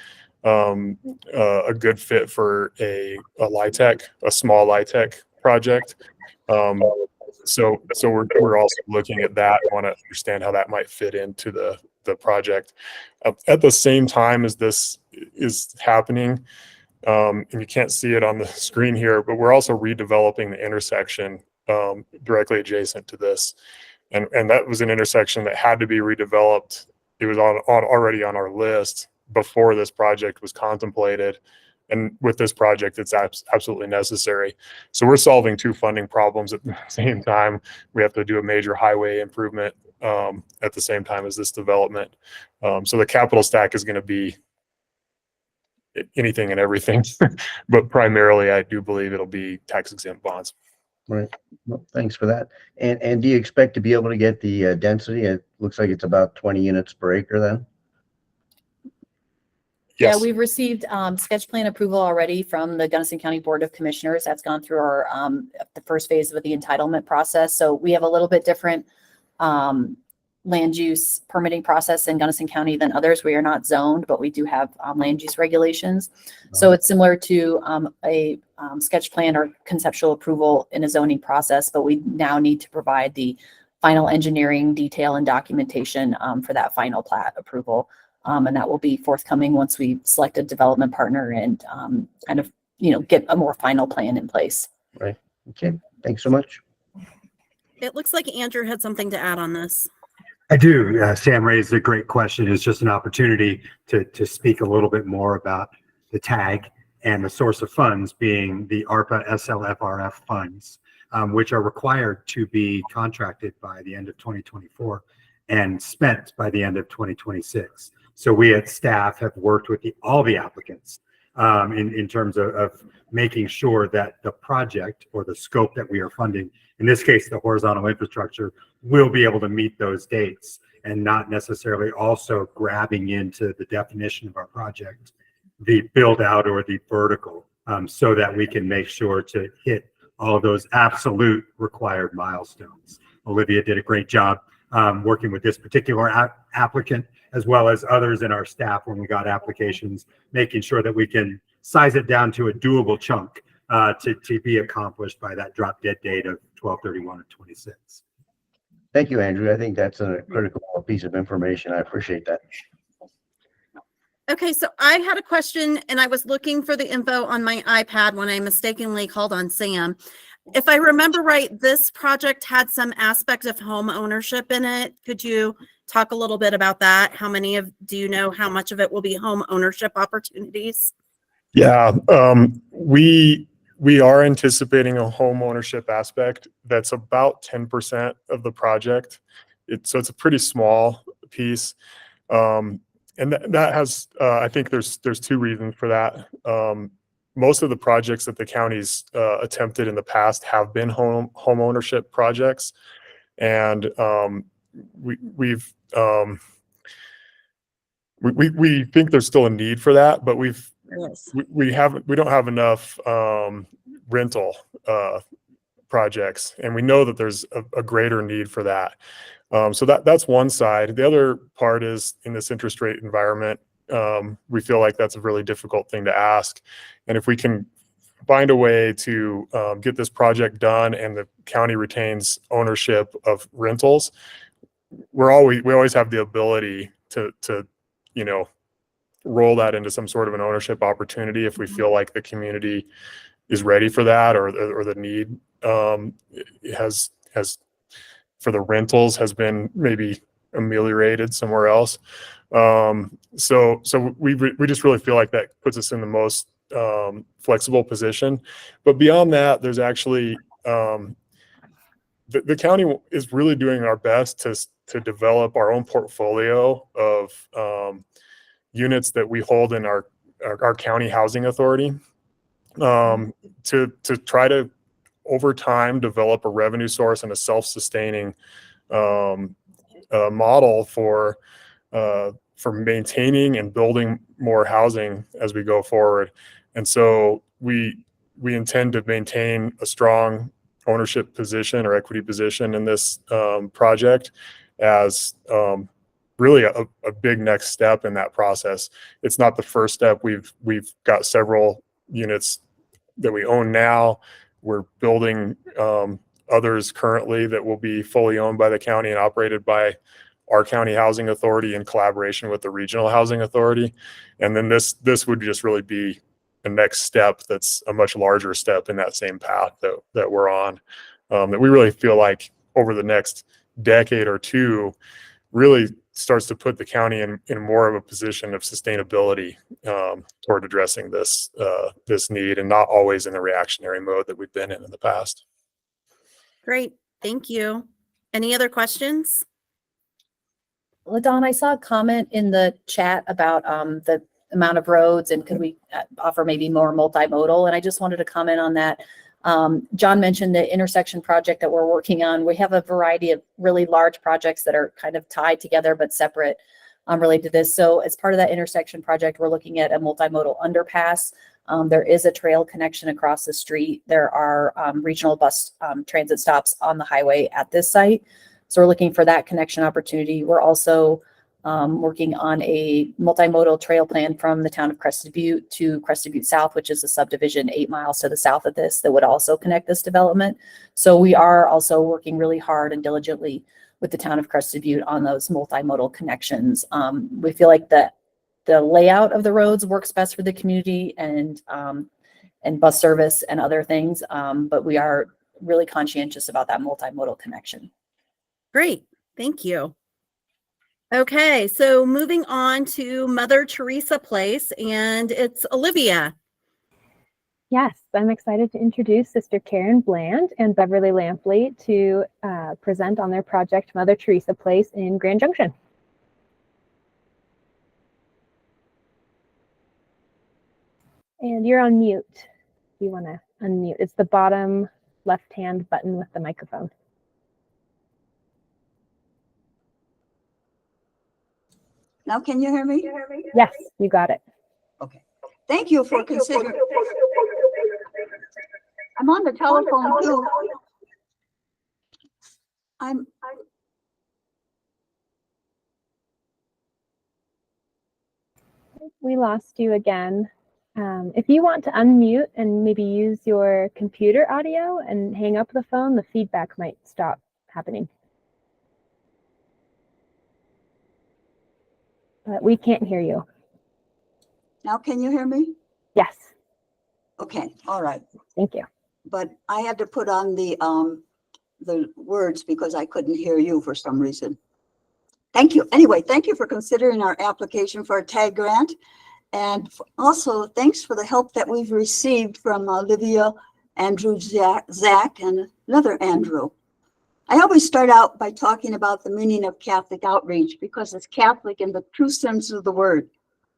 a good fit for a LIHTC, a small LIHTC project. So we're also looking at that. I want to understand how that might fit into the project. At the same time as this is happening, and you can't see it on the screen here, but we're also redeveloping the intersection directly adjacent to this. And that was an intersection that had to be redeveloped. It was already on our list before this project was contemplated. And with this project, it's absolutely necessary. So we're solving 2 funding problems at the same time. We have to do a major highway improvement at the same time as this development. So the capital stack is going to be anything and everything, but primarily I do believe it'll be tax exempt bonds. Right. Well, thanks for that. And do you expect to be able to get the density? It looks like it's about 20 units per acre then. Yeah, we've received sketch plan approval already from the Gunnison County Board of Commissioners. That's gone through our the first phase of the entitlement process. So we have a little bit different land use permitting process in Gunnison County than others. We are not zoned, but we do have land use regulations. So it's similar to a sketch plan or conceptual approval in a zoning process, but we now need to provide the final engineering detail and documentation for that final plat approval. And that will be forthcoming once we select a development partner and kind of, get a more final plan in place. Right. Okay. Thanks so much. It looks like Andrew had something to add on this. I do. Sam raised a great question. It's just an opportunity to speak a little bit more about the tag and the source of funds being the ARPA SLFRF funds, which are required to be contracted by the end of 2024 and spent by the end of 2026. So we at staff have worked with all the applicants in terms of making sure that the project or the scope that we are funding, in this case, the horizontal infrastructure, will be able to meet those dates and not necessarily also grabbing into the definition of our project, the build out or the vertical, so that we can make sure to hit all of those absolute required milestones. Olivia did a great job working with this particular applicant, as well as others in our staff when we got applications, making sure that we can size it down to a doable chunk to be accomplished by that drop dead date of 12/31/26. Thank you, Andrew. I think that's a critical piece of information. I appreciate that. Okay, so I had a question and I was looking for the info on my iPad when I mistakenly called on Sam. If I remember right, this project had some aspect of home ownership in it. Could you talk a little bit about that? Do you know how much of it will be home ownership opportunities? Yeah, we are anticipating a home ownership aspect that's about 10% of the project. So it's a pretty small piece. And that has, I think there's two reasons for that. Most of the projects that the county's attempted in the past have been home ownership projects. And we think there's still a need for that, but we don't have enough rental projects, and we know that there's a greater need for that. So that's one side. The other part is, in this interest rate environment, we feel like that's a really difficult thing to ask. And if we can find a way to get this project done and the county retains ownership of rentals, we always have the ability to roll that into some sort of an ownership opportunity if we feel like the community is ready for that, or the need has for the rentals has been maybe ameliorated somewhere else. So we just really feel like that puts us in the most flexible position. But beyond that, there's actually the county is really doing our best to develop our own portfolio of units that we hold in our county housing authority, to try to, over time, develop a revenue source and a self-sustaining model for maintaining and building more housing as we go forward. And so we intend to maintain a strong ownership position or equity position in this project as really a big next step in that process. It's not the first step. We've got several units that we own now. We're building others currently that will be fully owned by the county and operated by our county housing authority in collaboration with the regional housing authority. And then this would just really be the next step that's a much larger step in that same path that we're on, that we really feel like over the next decade or two really starts to put the county in more of a position of sustainability toward addressing this need, and not always in the reactionary mode that we've been in the past. Great, thank you. Any other questions? LaDon, I saw a comment in the chat about the amount of roads and could we offer maybe more multimodal? And I just wanted to comment on that. John mentioned the intersection project that we're working on. We have a variety of really large projects that are kind of tied together but separate related to this. So as part of that intersection project, we're looking at a multimodal underpass. There is a trail connection across the street. There are regional bus transit stops on the highway at this site. So we're looking for that connection opportunity. We're also working on a multimodal trail plan from the town of Crested Butte to Crested Butte South, which is a subdivision 8 miles to the south of this that would also connect this development. So we are also working really hard and diligently with the town of Crested Butte on those multimodal connections. We feel like the layout of the roads works best for the community and bus service and other things, but we are really conscientious about that multimodal connection. Great, thank you. Okay, so moving on to Mother Teresa Place, and it's Olivia. Yes, I'm excited to introduce Sister Karen Bland and Beverly Lampley to present on their project Mother Teresa Place in Grand Junction. And you're on mute. If you want to unmute, it's the bottom left-hand button with the microphone. Now, can you hear me? Yes, you got it. Okay. Thank you for considering. I'm on the telephone too. We lost you again. If you want to unmute and maybe use your computer audio and hang up the phone, the feedback might stop happening. But we can't hear you. Now, can you hear me? Yes. Okay, all right. Thank you. But I had to put on the words because I couldn't hear you for some reason. Thank you. Anyway, thank you for considering our application for a TAG grant. And also thanks for the help that we've received from Olivia, Andrew, Zach, and another Andrew. I always start out by talking about the meaning of Catholic outreach because it's Catholic in the true sense of the word.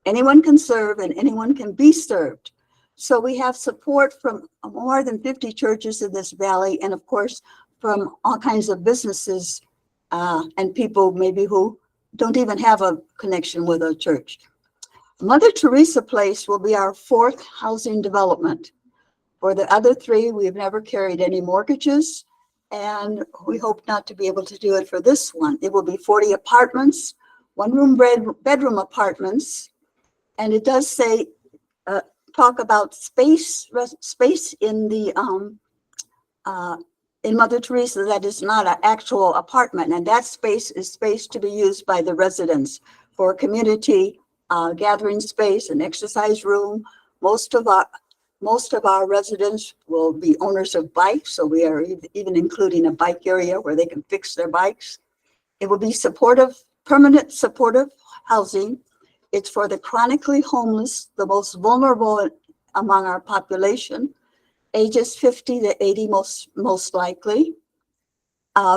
Anyone can serve and anyone can be served. So we have support from more than 50 churches in this valley, and of course, from all kinds of businesses and people maybe who don't even have a connection with a church. Mother Teresa Place will be our 4th housing development. For the other 3, we've never carried any mortgages, and we hope not to be able to do it for this one. It will be 40 apartments, 1-room bedroom apartments, and it does say, talk about space in the in Mother Teresa that is not an actual apartment, and that space is space to be used by the residents for community gathering space, an exercise room. Most of our residents will be owners of bikes, so we are even including a bike area where they can fix their bikes. It will be supportive, permanent supportive housing. It's for the chronically homeless, the most vulnerable among our population, ages 50 to 80 most likely.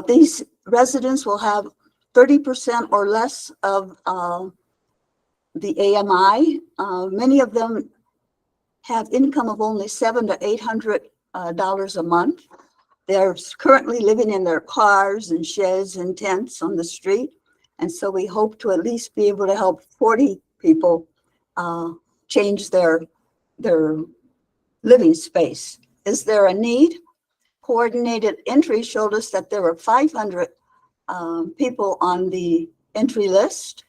These residents will have 30% or less of the AMI. Many of them have income of only $700 to $800 a month. They're currently living in their cars and sheds and tents on the street. And so we hope to at least be able to help 40 people change their living space. Is there a need? Coordinated entry showed us that there were 500 people on the entry list.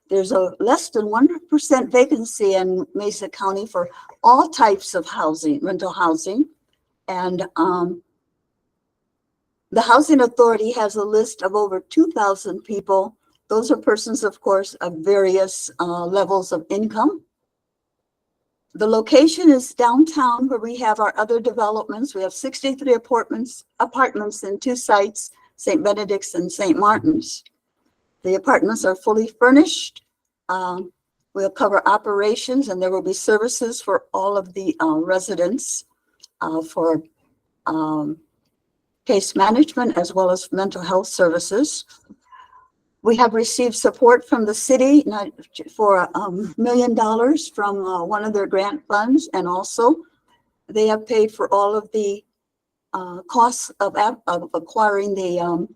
There's a less than 1% vacancy in Mesa County for all types of housing, rental housing. And the Housing Authority has a list of over 2,000 people. Those are persons, of course, of various levels of income. The location is downtown where we have our other developments. We have 63 apartments in 2 sites, St. Benedict's and St. Martin's. The apartments are fully furnished. We'll cover operations, and there will be services for all of the residents for case management as well as mental health services. We have received support from the city for $1 million from one of their grant funds, and also they have paid for all of the costs of acquiring the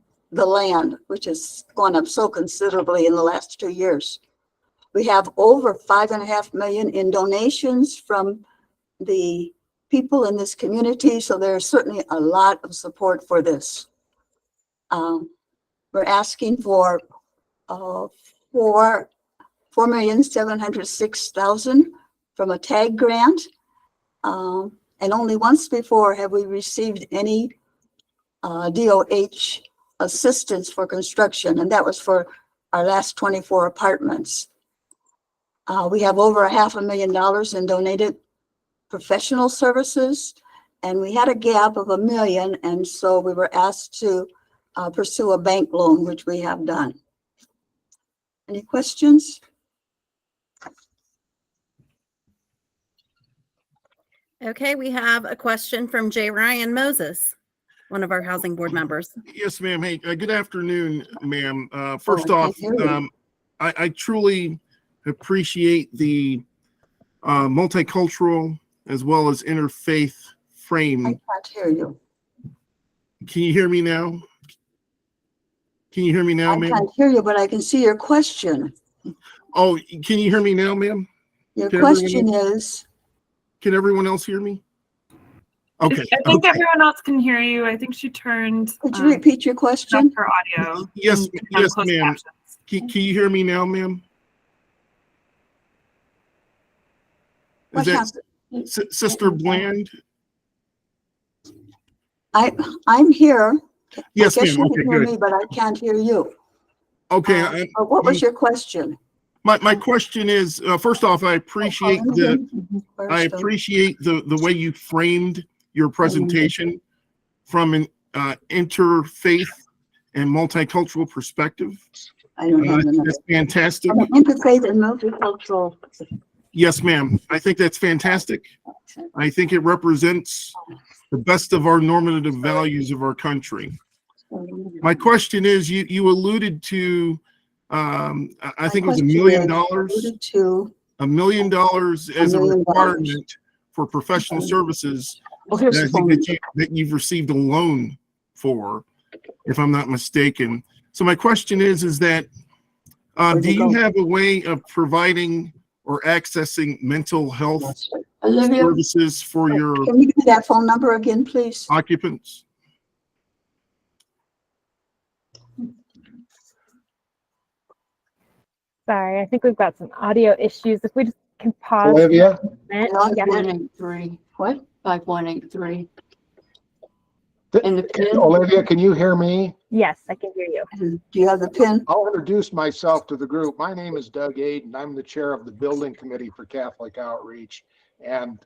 land, which has gone up so considerably in the last 2 years. We have over $5.5 million in donations from the people in this community, so there's certainly a lot of support for this. we're asking for $4,706,000 from a TAG grant. And only once before have we received any DOH assistance for construction, and that was for our last 24 apartments. We have over $500,000 in donated professional services, and we had a gap of $1 million, and so we were asked to pursue a bank loan, which we have done. Any questions? Okay, we have a question from J. Ryan Moses, one of our housing board members. Yes, ma'am. Hey, good afternoon, ma'am. First I off, can't hear you. I truly appreciate the multicultural as well as interfaith frame. I can't hear you. Can you hear me now? Can you hear me now, I ma'am? can't hear you, but I can see your question. Oh, can you hear me now, ma'am? Your Can everyone question else- is, Can everyone else hear me? Okay. I think everyone else can hear you. I think she turned could you repeat your question? up her audio. Yes, and have yes, closed ma'am. captions. Can you hear me now, ma'am? What Is that happened? Sister Bland? I'm here. Yes, I guess ma'am. you Okay, can hear good. me, but I can't hear you. Okay. But what was your question? My question is, first off, I appreciate the way you framed your presentation from an interfaith and multicultural perspective. I don't have the number. That's fantastic. Interfaith and multicultural. Yes, ma'am. I think that's fantastic. I think it represents the best of our normative values of our country. My question is, you alluded to, I think it was $1 million. $1 million as a requirement for professional services. Well, here's that I the think phone. that you've received a loan for, if I'm not mistaken. So my question is that, do you have a way of providing or accessing mental health Olivia? services for your Can you give me that phone number again, please? occupants? Sorry, I think we've got some audio issues. If we just can pause. Olivia? for a minute. Yeah. 5183. What? 5183. And the pin? Olivia, can you hear me? Yes, I can hear you. Do you have the pin? I'll introduce myself to the group. My name is Doug Aiden. I'm the chair of the Building Committee for Catholic Outreach. And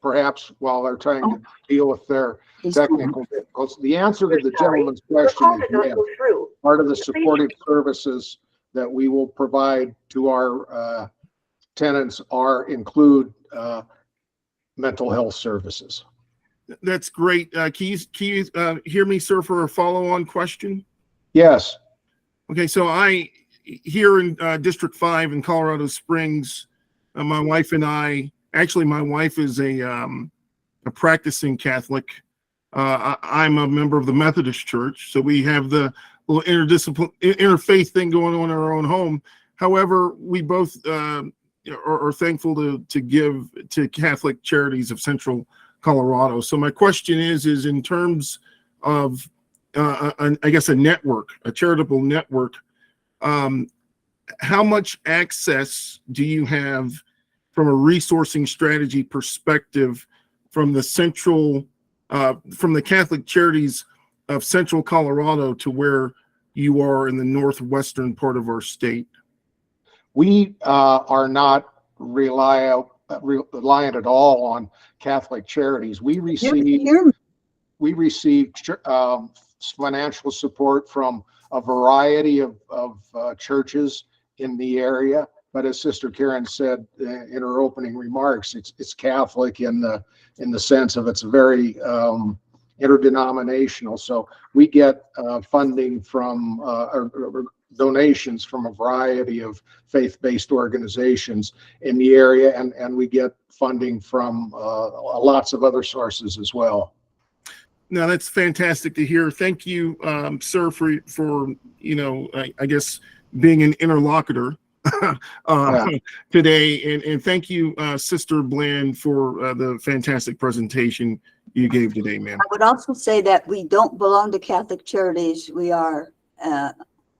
perhaps while they're trying to deal with their technical difficulties, the answer to the gentleman's question is yes. Part of the supportive services that we will provide to our tenants include mental health services. That's great. Can you hear me, sir, for a follow-on question? Yes. Okay, so here in District 5 in Colorado Springs, my wife and I, actually my wife is a practicing Catholic. I'm a member of the Methodist Church, so we have the little interfaith thing going on in our own home. However, we both are thankful to give to Catholic Charities of Central Colorado. So my question is in terms of, I guess, a network, a charitable network, how much access do you have from a resourcing strategy perspective from the Catholic Charities of Central Colorado to where you are in the northwestern part of our state? We are not reliant at all on Catholic Charities. We receive financial support from a variety of churches in the area. But as Sister Karen said in her opening remarks, it's Catholic in the sense of it's very interdenominational. So we get funding from or donations from a variety of faith-based organizations in the area, and we get funding from lots of other sources as well. Now that's fantastic to hear. Thank you, sir, for I guess being an interlocutor today, and thank you, Sister Bland, for the fantastic presentation you gave today, ma'am. I would also say that we don't belong to Catholic Charities. We are an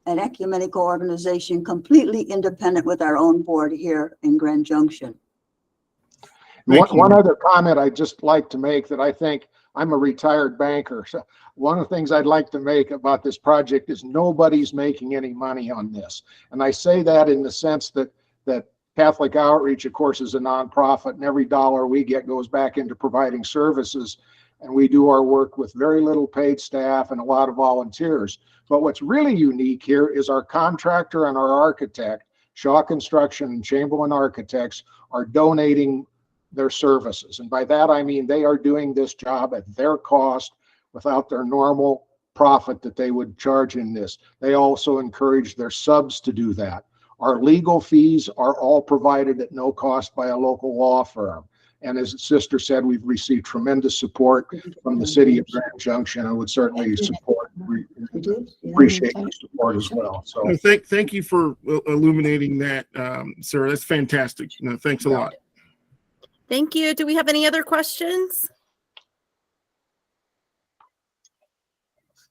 ecumenical organization completely independent with our own board here in Grand Junction. One other comment I'd just like to make that I think, I'm a retired banker. So one of the things I'd like to make about this project is nobody's making any money on this. And I say that in the sense that Catholic Outreach, of course, is a nonprofit, and every dollar we get goes back into providing services. And we do our work with very little paid staff and a lot of volunteers. But what's really unique here is our contractor and our architect, Shaw Construction and Chamberlain Architects, are donating their services. And by that, I mean they are doing this job at their cost without their normal profit that they would charge in this. They also encourage their subs to do that. Our legal fees are all provided at no cost by a local law firm. And as Sister said, we've received tremendous support from the city of Grand Junction. I would certainly appreciate the support as well. So Thank you for illuminating that, sir. That's fantastic. No, thanks a lot. Thank you. Do we have any other questions?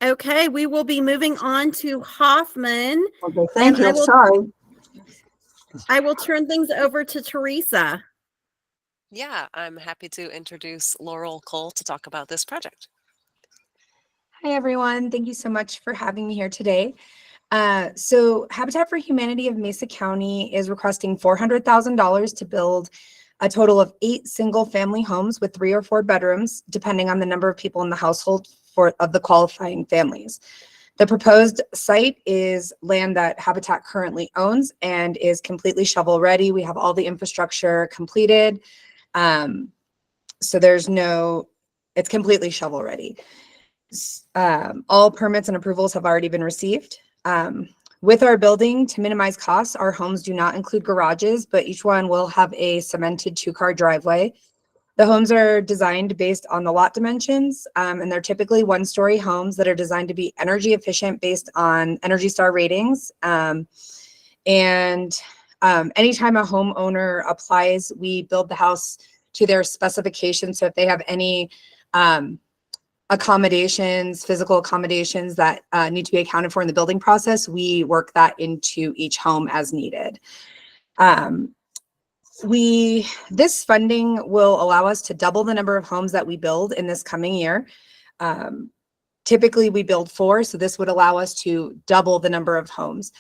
Okay, we will be moving on to Hoffman. Okay, thank you. Sorry. I will turn things over to Teresa. Yeah, I'm happy to introduce Laurel Cole to talk about this project. Hi, everyone. Thank you so much for having me here today. So Habitat for Humanity of Mesa County is requesting $400,000 to build a total of 8 single-family homes with 3 or 4 bedrooms, depending on the number of people in the household of the qualifying families. The proposed site is land that Habitat currently owns and is completely shovel-ready. We have all the infrastructure completed. So it's completely shovel-ready. All permits and approvals have already been received. With our building, to minimize costs, our homes do not include garages, but each one will have a cemented 2-car driveway. The homes are designed based on the lot dimensions, and they're typically 1-story homes that are designed to be energy efficient based on Energy Star ratings. Anytime a homeowner applies, we build the house to their specifications. So if they have any accommodations, physical accommodations that need to be accounted for in the building process, we work that into each home as needed. This funding will allow us to double the number of homes that we build in this coming year. Typically we build 4, so this would allow us to double the number of homes.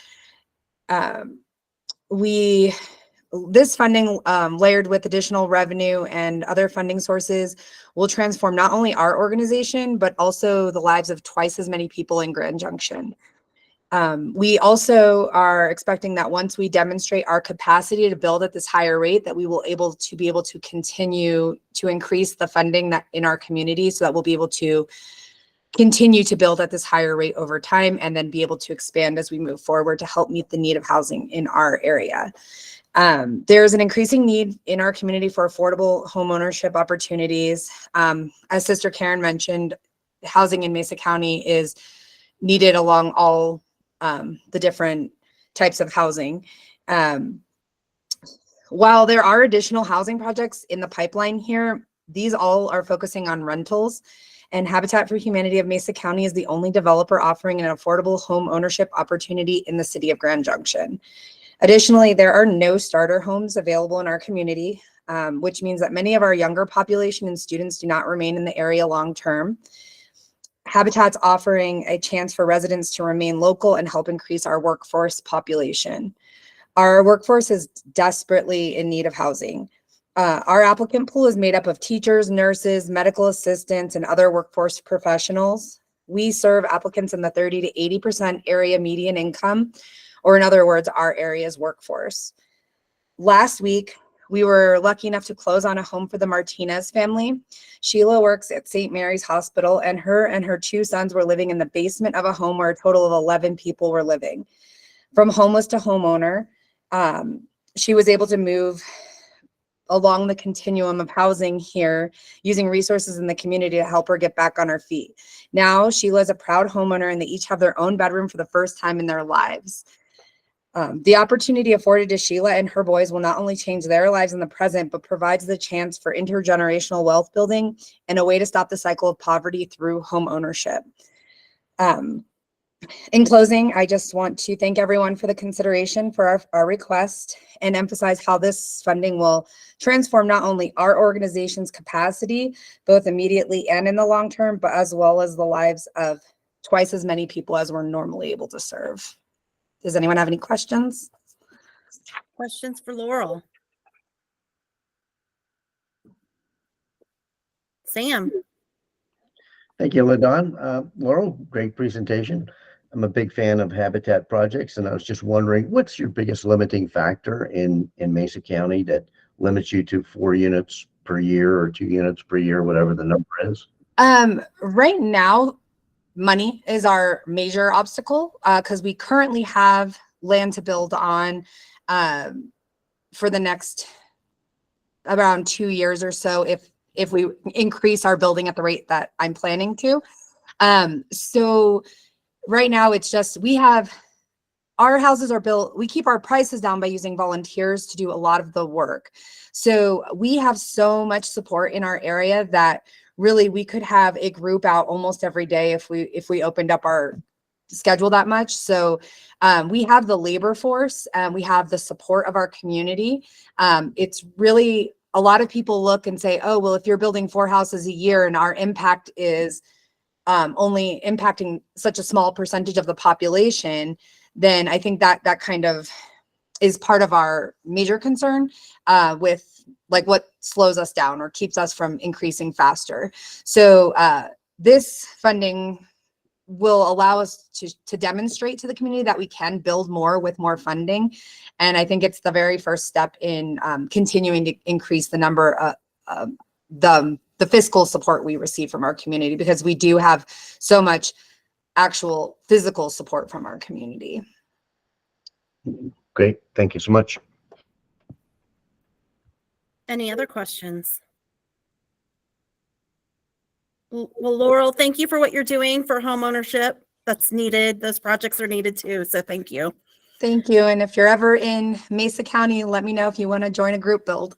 This funding, layered with additional revenue and other funding sources, will transform not only our organization, but also the lives of twice as many people in Grand Junction. We also are expecting that once we demonstrate our capacity to build at this higher rate, that we will be able to continue to increase the funding that in our community, so that we'll be able to continue to build at this higher rate over time, and then be able to expand as we move forward to help meet the need of housing in our area. There's an increasing need in our community for affordable home ownership opportunities. As Sister Karen mentioned, housing in Mesa County is needed along all the different types of housing. While there are additional housing projects in the pipeline here, these all are focusing on rentals, and Habitat for Humanity of Mesa County is the only developer offering an affordable home ownership opportunity in the city of Grand Junction. Additionally, there are no starter homes available in our community, which means that many of our younger population and students do not remain in the area long term. Habitat's offering a chance for residents to remain local and help increase our workforce population. Our workforce is desperately in need of housing. Our applicant pool is made up of teachers, nurses, medical assistants, and other workforce professionals. We serve applicants in the 30 to 80% area median income, or in other words, our area's workforce. Last week, we were lucky enough to close on a home for the Martinez family. Sheila works at St. Mary's Hospital, and her 2 sons were living in the basement of a home where a total of 11 people were living. From homeless to homeowner, she was able to move along the continuum of housing here, using resources in the community to help her get back on her feet. Now, Sheila is a proud homeowner, and they each have their own bedroom for the first time in their lives. The opportunity afforded to Sheila and her boys will not only change their lives in the present, but provides the chance for intergenerational wealth building and a way to stop the cycle of poverty through home ownership. In closing, I just want to thank everyone for the consideration for our request and emphasize how this funding will transform not only our organization's capacity, both immediately and in the long term, but as well as the lives of twice as many people as we're normally able to serve. Does anyone have any questions? Questions for Laurel? Sam? Thank you, LaDon. Laurel, great presentation. I'm a big fan of habitat projects, and I was just wondering, what's your biggest limiting factor in Mesa County that limits you to 4 units per year or 2 units per year, whatever the number is? Right now, money is our major obstacle because we currently have land to build on for the next around 2 years or so if we increase our building at the rate that I'm planning to. So right now it's just, our houses are built, we keep our prices down by using volunteers to do a lot of the work. So we have so much support in our area that really we could have a group out almost every day if we opened up our schedule that much. So we have the labor force and we have the support of our community. It's really, a lot of people look and say, oh, well, if you're building 4 houses a year and our impact is only impacting such a small percentage of the population, then I think that kind of is part of our major concern with like what slows us down or keeps us from increasing faster. So this funding will allow us to demonstrate to the community that we can build more with more funding. And I think it's the very first step in continuing to increase the number of the fiscal support we receive from our community, because we do have so much actual physical support from our community. Great. Thank you so much. Any other questions? Well, Laurel, thank you for what you're doing for home ownership. That's needed. Those projects are needed too. So thank you. Thank you. And if you're ever in Mesa County, let me know if you want to join a group build.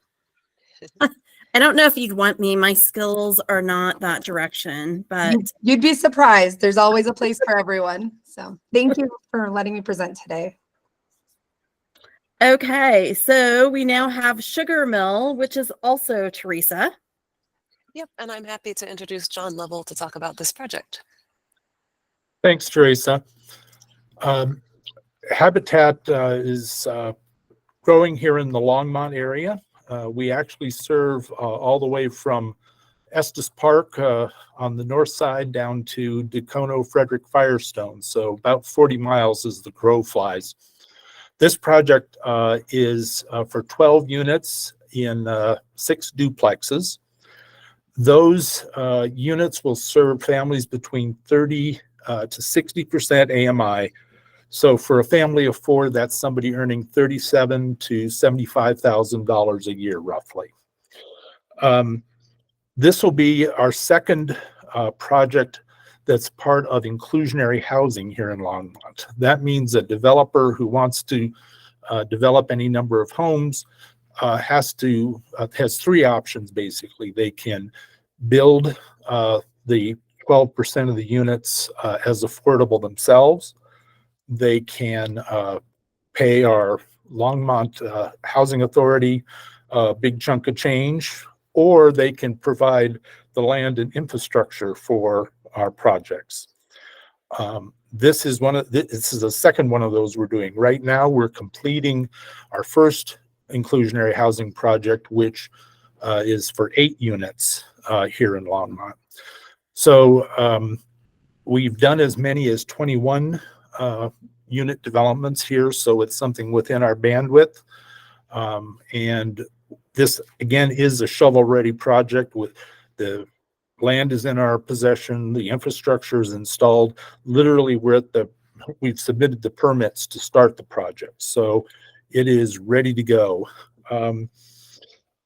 I don't know if you'd want me. My skills are not that direction, but You'd be surprised. There's always a place for everyone. So thank you for letting me present today. okay. So we now have Sugar Mill, which is also Teresa. Yep, and I'm happy to introduce John Lovell to talk about this project. Thanks, Teresa. Habitat is growing here in the Longmont area. We actually serve all the way from Estes Park on the north side down to Dacono Frederick Firestone. So about 40 miles as the crow flies. This project is for 12 units in 6 duplexes. Those units will serve families between 30 to 60% AMI. So for a family of 4, that's somebody earning $37,000 to $75,000 a year, roughly. This will be our second project that's part of inclusionary housing here in Longmont. That means a developer who wants to develop any number of homes has 3 options, basically. They can build the 12% of the units as affordable themselves. They can pay our Longmont Housing Authority a big chunk of change, or they can provide the land and infrastructure for our projects. This is the second one of those we're doing. Right now, we're completing our first inclusionary housing project, which is for 8 units here in Longmont. So we've done as many as 21 unit developments here, so it's something within our bandwidth. And this, again, is a shovel-ready project. With the land is in our possession, the infrastructure is installed. Literally, we've submitted the permits to start the project, so it is ready to go.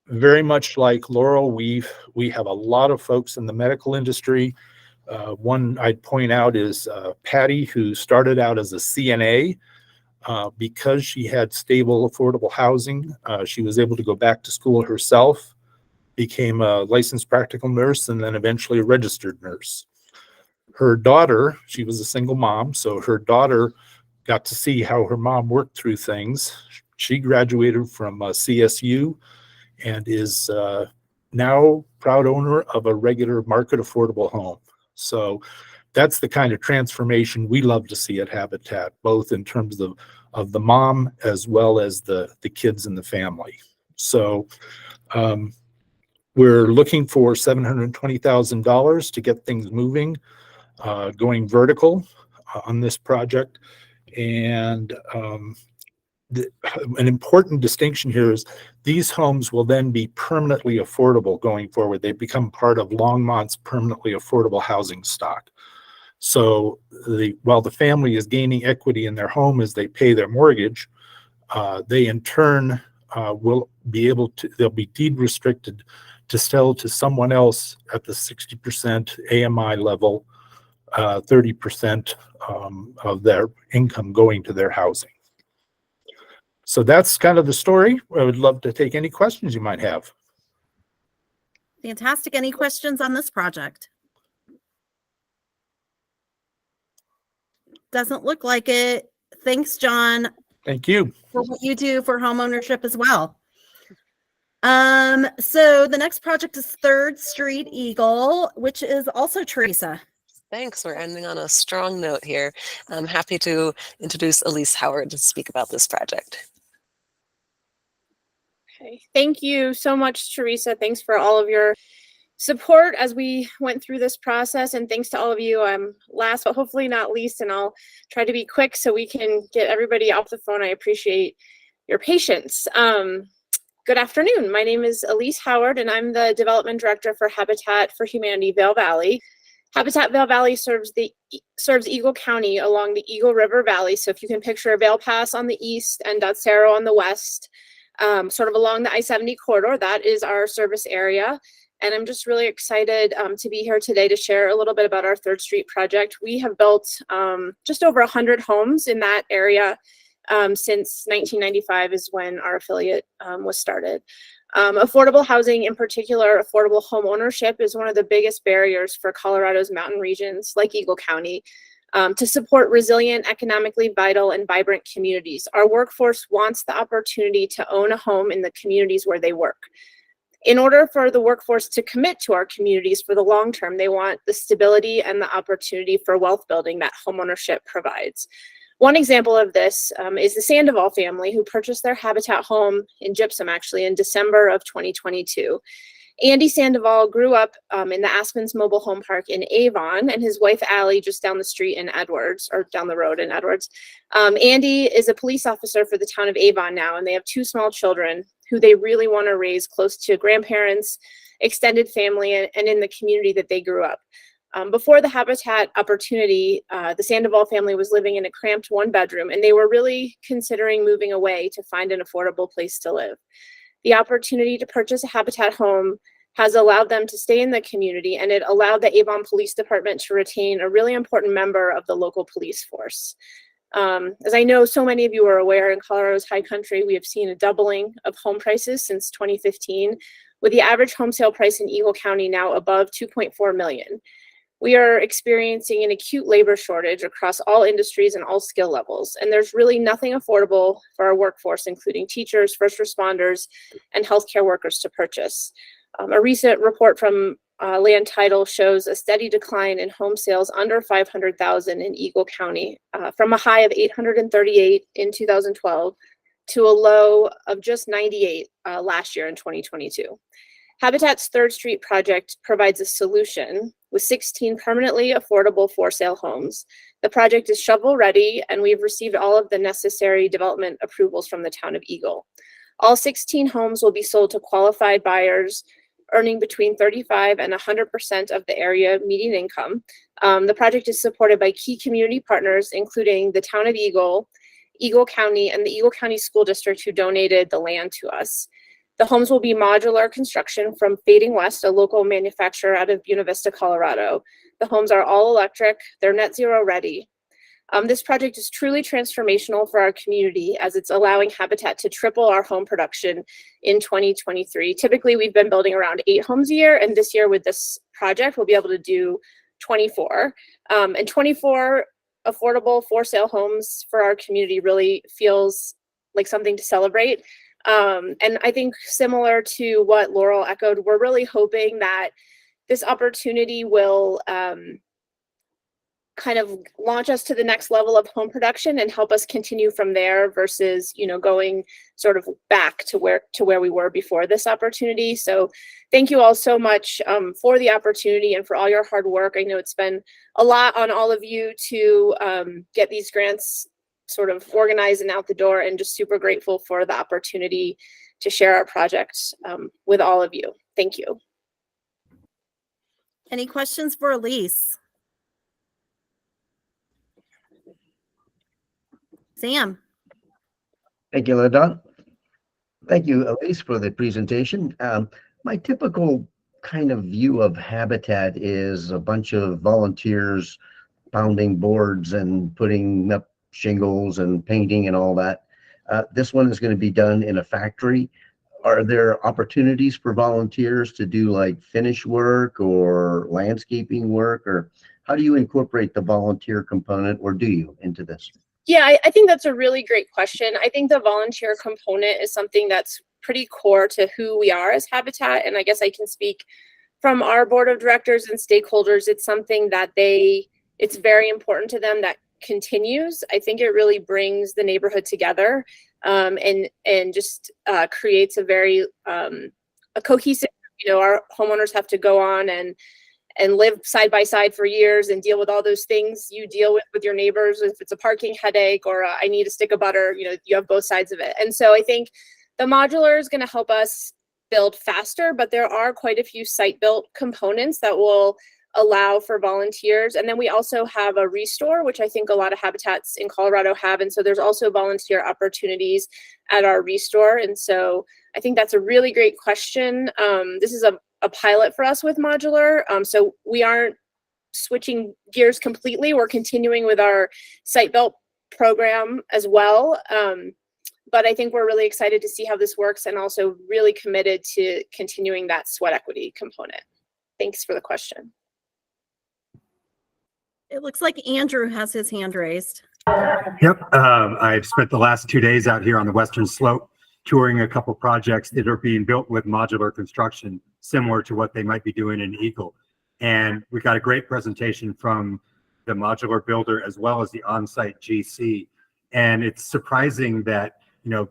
Very much like Laurel, we have a lot of folks in the medical industry. One I'd point out is Patty, who started out as a CNA. Because she had stable, affordable housing, she was able to go back to school herself, became a licensed practical nurse, and then eventually a registered nurse. her daughter, she was a single mom, so her daughter got to see how her mom worked through things. She graduated from CSU and is now proud owner of a regular market affordable home. So that's the kind of transformation we love to see at Habitat, both in terms of the mom as well as the kids in the family. So we're looking for $720,000 to get things moving, going vertical on this project. And an important distinction here is these homes will then be permanently affordable going forward. They become part of Longmont's permanently affordable housing stock. So while the family is gaining equity in their home as they pay their mortgage, they in turn will be able to, they'll be deed restricted to sell to someone else at the 60% AMI level, 30% of their income going to their housing. So that's kind of the story. I would love to take any questions you might have. Fantastic. Any questions on this project? Doesn't look like it. Thanks, John, Thank you. for what you do for homeownership as well. So the next project is 3rd Street Eagle, which is also Teresa. Thanks. We're ending on a strong note here. I'm happy to introduce Elise Howard to speak about this project. Okay. Thank you so much, Teresa. Thanks for all of your support as we went through this process, and thanks to all of you. Last but hopefully not least, and I'll try to be quick so we can get everybody off the phone. I appreciate your patience. Good afternoon. My name is Elise Howard, and I'm the Development Director for Habitat for Humanity Vail Valley. Habitat Vail Valley serves Eagle County along the Eagle River Valley. So if you can picture Vail Pass on the east and Dotsero on the west, sort of along the I-70 corridor, that is our service area. And I'm just really excited to be here today to share a little bit about our 3rd Street project. We have built just over 100 homes in that area since 1995 is when our affiliate was started. Affordable housing, in particular, affordable home ownership, is one of the biggest barriers for Colorado's mountain regions like Eagle County to support resilient, economically vital, and vibrant communities. Our workforce wants the opportunity to own a home in the communities where they work. In order for the workforce to commit to our communities for the long term, they want the stability and the opportunity for wealth building that homeownership provides. One example of this is the Sandoval family, who purchased their Habitat home in Gypsum, actually, in December of 2022. Andy Sandoval grew up in the Aspens Mobile Home Park in Avon, and his wife, Allie, just down the street in Edwards, or down the road in Edwards. Andy is a police officer for the town of Avon now, and they have 2 small children who they really want to raise close to grandparents, extended family, and in the community that they grew up. Before the Habitat opportunity, the Sandoval family was living in a cramped 1-bedroom, and they were really considering moving away to find an affordable place to live. The opportunity to purchase a Habitat home has allowed them to stay in the community, and it allowed the Avon Police Department to retain a really important member of the local police force. As I know so many of you are aware, in Colorado's high country, we have seen a doubling of home prices since 2015, with the average home sale price in Eagle County now above $2.4 million. We are experiencing an acute labor shortage across all industries and all skill levels, and there's really nothing affordable for our workforce, including teachers, first responders, and healthcare workers to purchase. A recent report from Land Title shows a steady decline in home sales under $500,000 in Eagle County, from a high of 838 in 2012 to a low of just 98 last year in 2022. Habitat's 3rd Street project provides a solution with 16 permanently affordable for-sale homes. The project is shovel-ready, and we've received all of the necessary development approvals from the town of Eagle. All 16 homes will be sold to qualified buyers earning between 35% and 100% of the area median income. The project is supported by key community partners, including the town of Eagle, Eagle County, and the Eagle County School District, who donated the land to us. The homes will be modular construction from Fading West, a local manufacturer out of Buena Vista, Colorado. The homes are all electric. They're net zero ready. This project is truly transformational for our community, as it's allowing Habitat to triple our home production in 2023. Typically, we've been building around 8 homes a year, and this year with this project, we'll be able to do 24. And 24 affordable for sale homes for our community really feels like something to celebrate. And I think similar to what Laurel echoed, we're really hoping that this opportunity will kind of launch us to the next level of home production and help us continue from there versus, you know, going sort of back to where we were before this opportunity. So thank you all so much for the opportunity and for all your hard work. I know it's been a lot on all of you to get these grants sort of organized and out the door, and just super grateful for the opportunity to share our project with all of you. Thank you. Any questions for Elise? Sam? Thank you, LaDon. Thank you, Elise, for the presentation. My typical kind of view of Habitat is a bunch of volunteers pounding boards and putting up shingles and painting and all that. This one is going to be done in a factory. Are there opportunities for volunteers to do like finish work or landscaping work, or how do you incorporate the volunteer component, or do you, into this? Yeah, I think that's a really great question. I think the volunteer component is something that's pretty core to who we are as Habitat. And I guess I can speak from our board of directors and stakeholders. It's something that it's very important to them that continues. I think it really brings the neighborhood together and just creates a very a cohesive, you know, our homeowners have to go on and live side by side for years and deal with all those things you deal with your neighbors. If it's a parking headache or I need a stick of butter, you know, you have both sides of it. And so I think the modular is going to help us build faster, but there are quite a few site-built components that will allow for volunteers. And then we also have a restore, which I think a lot of habitats in Colorado have. And so there's also volunteer opportunities at our restore. And so I think that's a really great question. This is a pilot for us with modular. So we aren't switching gears completely. We're continuing with our site-built program as well. But I think we're really excited to see how this works and also really committed to continuing that sweat equity component. Thanks for the question. It looks like Andrew has his hand raised. Yep. I've spent the last 2 days out here on the Western Slope touring a couple projects that are being built with modular construction, similar to what they might be doing in Eagle. And we got a great presentation from the modular builder as well as the on-site GC. And it's surprising that, you know,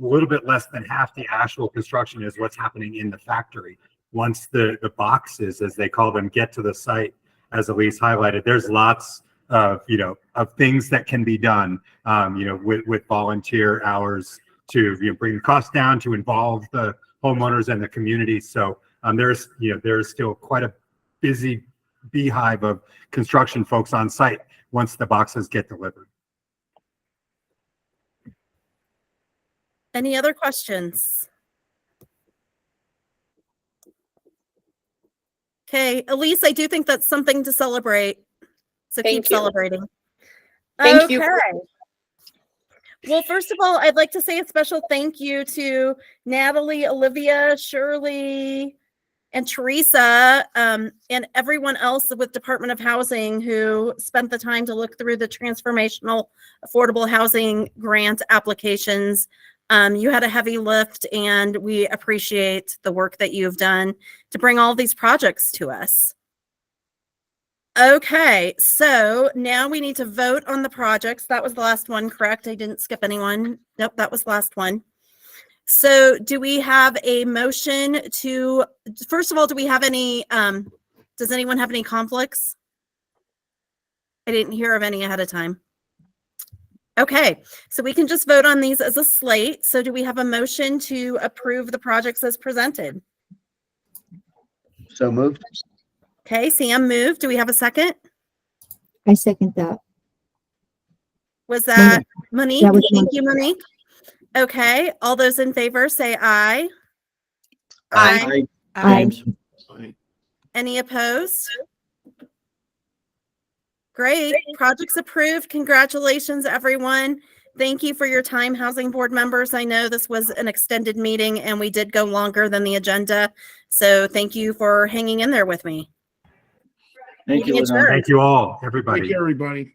a little bit less than half the actual construction is what's happening in the factory. Once the boxes, as they call them, get to the site, as Elise highlighted, there's lots of, you know, of things that can be done, you know, with volunteer hours to, you know, bring the cost down, to involve the homeowners and the community. So there's still quite a busy beehive of construction folks on site once the boxes get delivered. Any other questions? Okay, Elise, I do think that's something to celebrate. So Thank keep you. celebrating. Thank you. Well, first of all, I'd like to say a special thank you to Natalie, Olivia, Shirley, and Teresa, and everyone else with Department of Housing who spent the time to look through the transformational affordable housing grant applications. You had a heavy lift, and we appreciate the work that you've done to bring all these projects to us. Okay, so now we need to vote on the projects. That was the last one, correct? I didn't skip anyone. Nope, that was the last one. So do we have a motion to, first of all, do we have any, does anyone have any conflicts? I didn't hear of any ahead of time. Okay, so we can just vote on these as a slate. So do we have a motion to approve the projects as presented? So moved. Okay, Sam moved. Do we have a second? I second that. Was that Monique? That was Thank you, Monique. Okay, all those in favor say aye. Aye. Aye. Any opposed? Great, projects approved. Congratulations, everyone. Thank you for your time, Housing Board members. I know this was an extended meeting and we did go longer than the agenda. So thank you for hanging in there with me. Thank you. Meeting Ladon. adjourned. Thank you all, everybody. Thank you, everybody.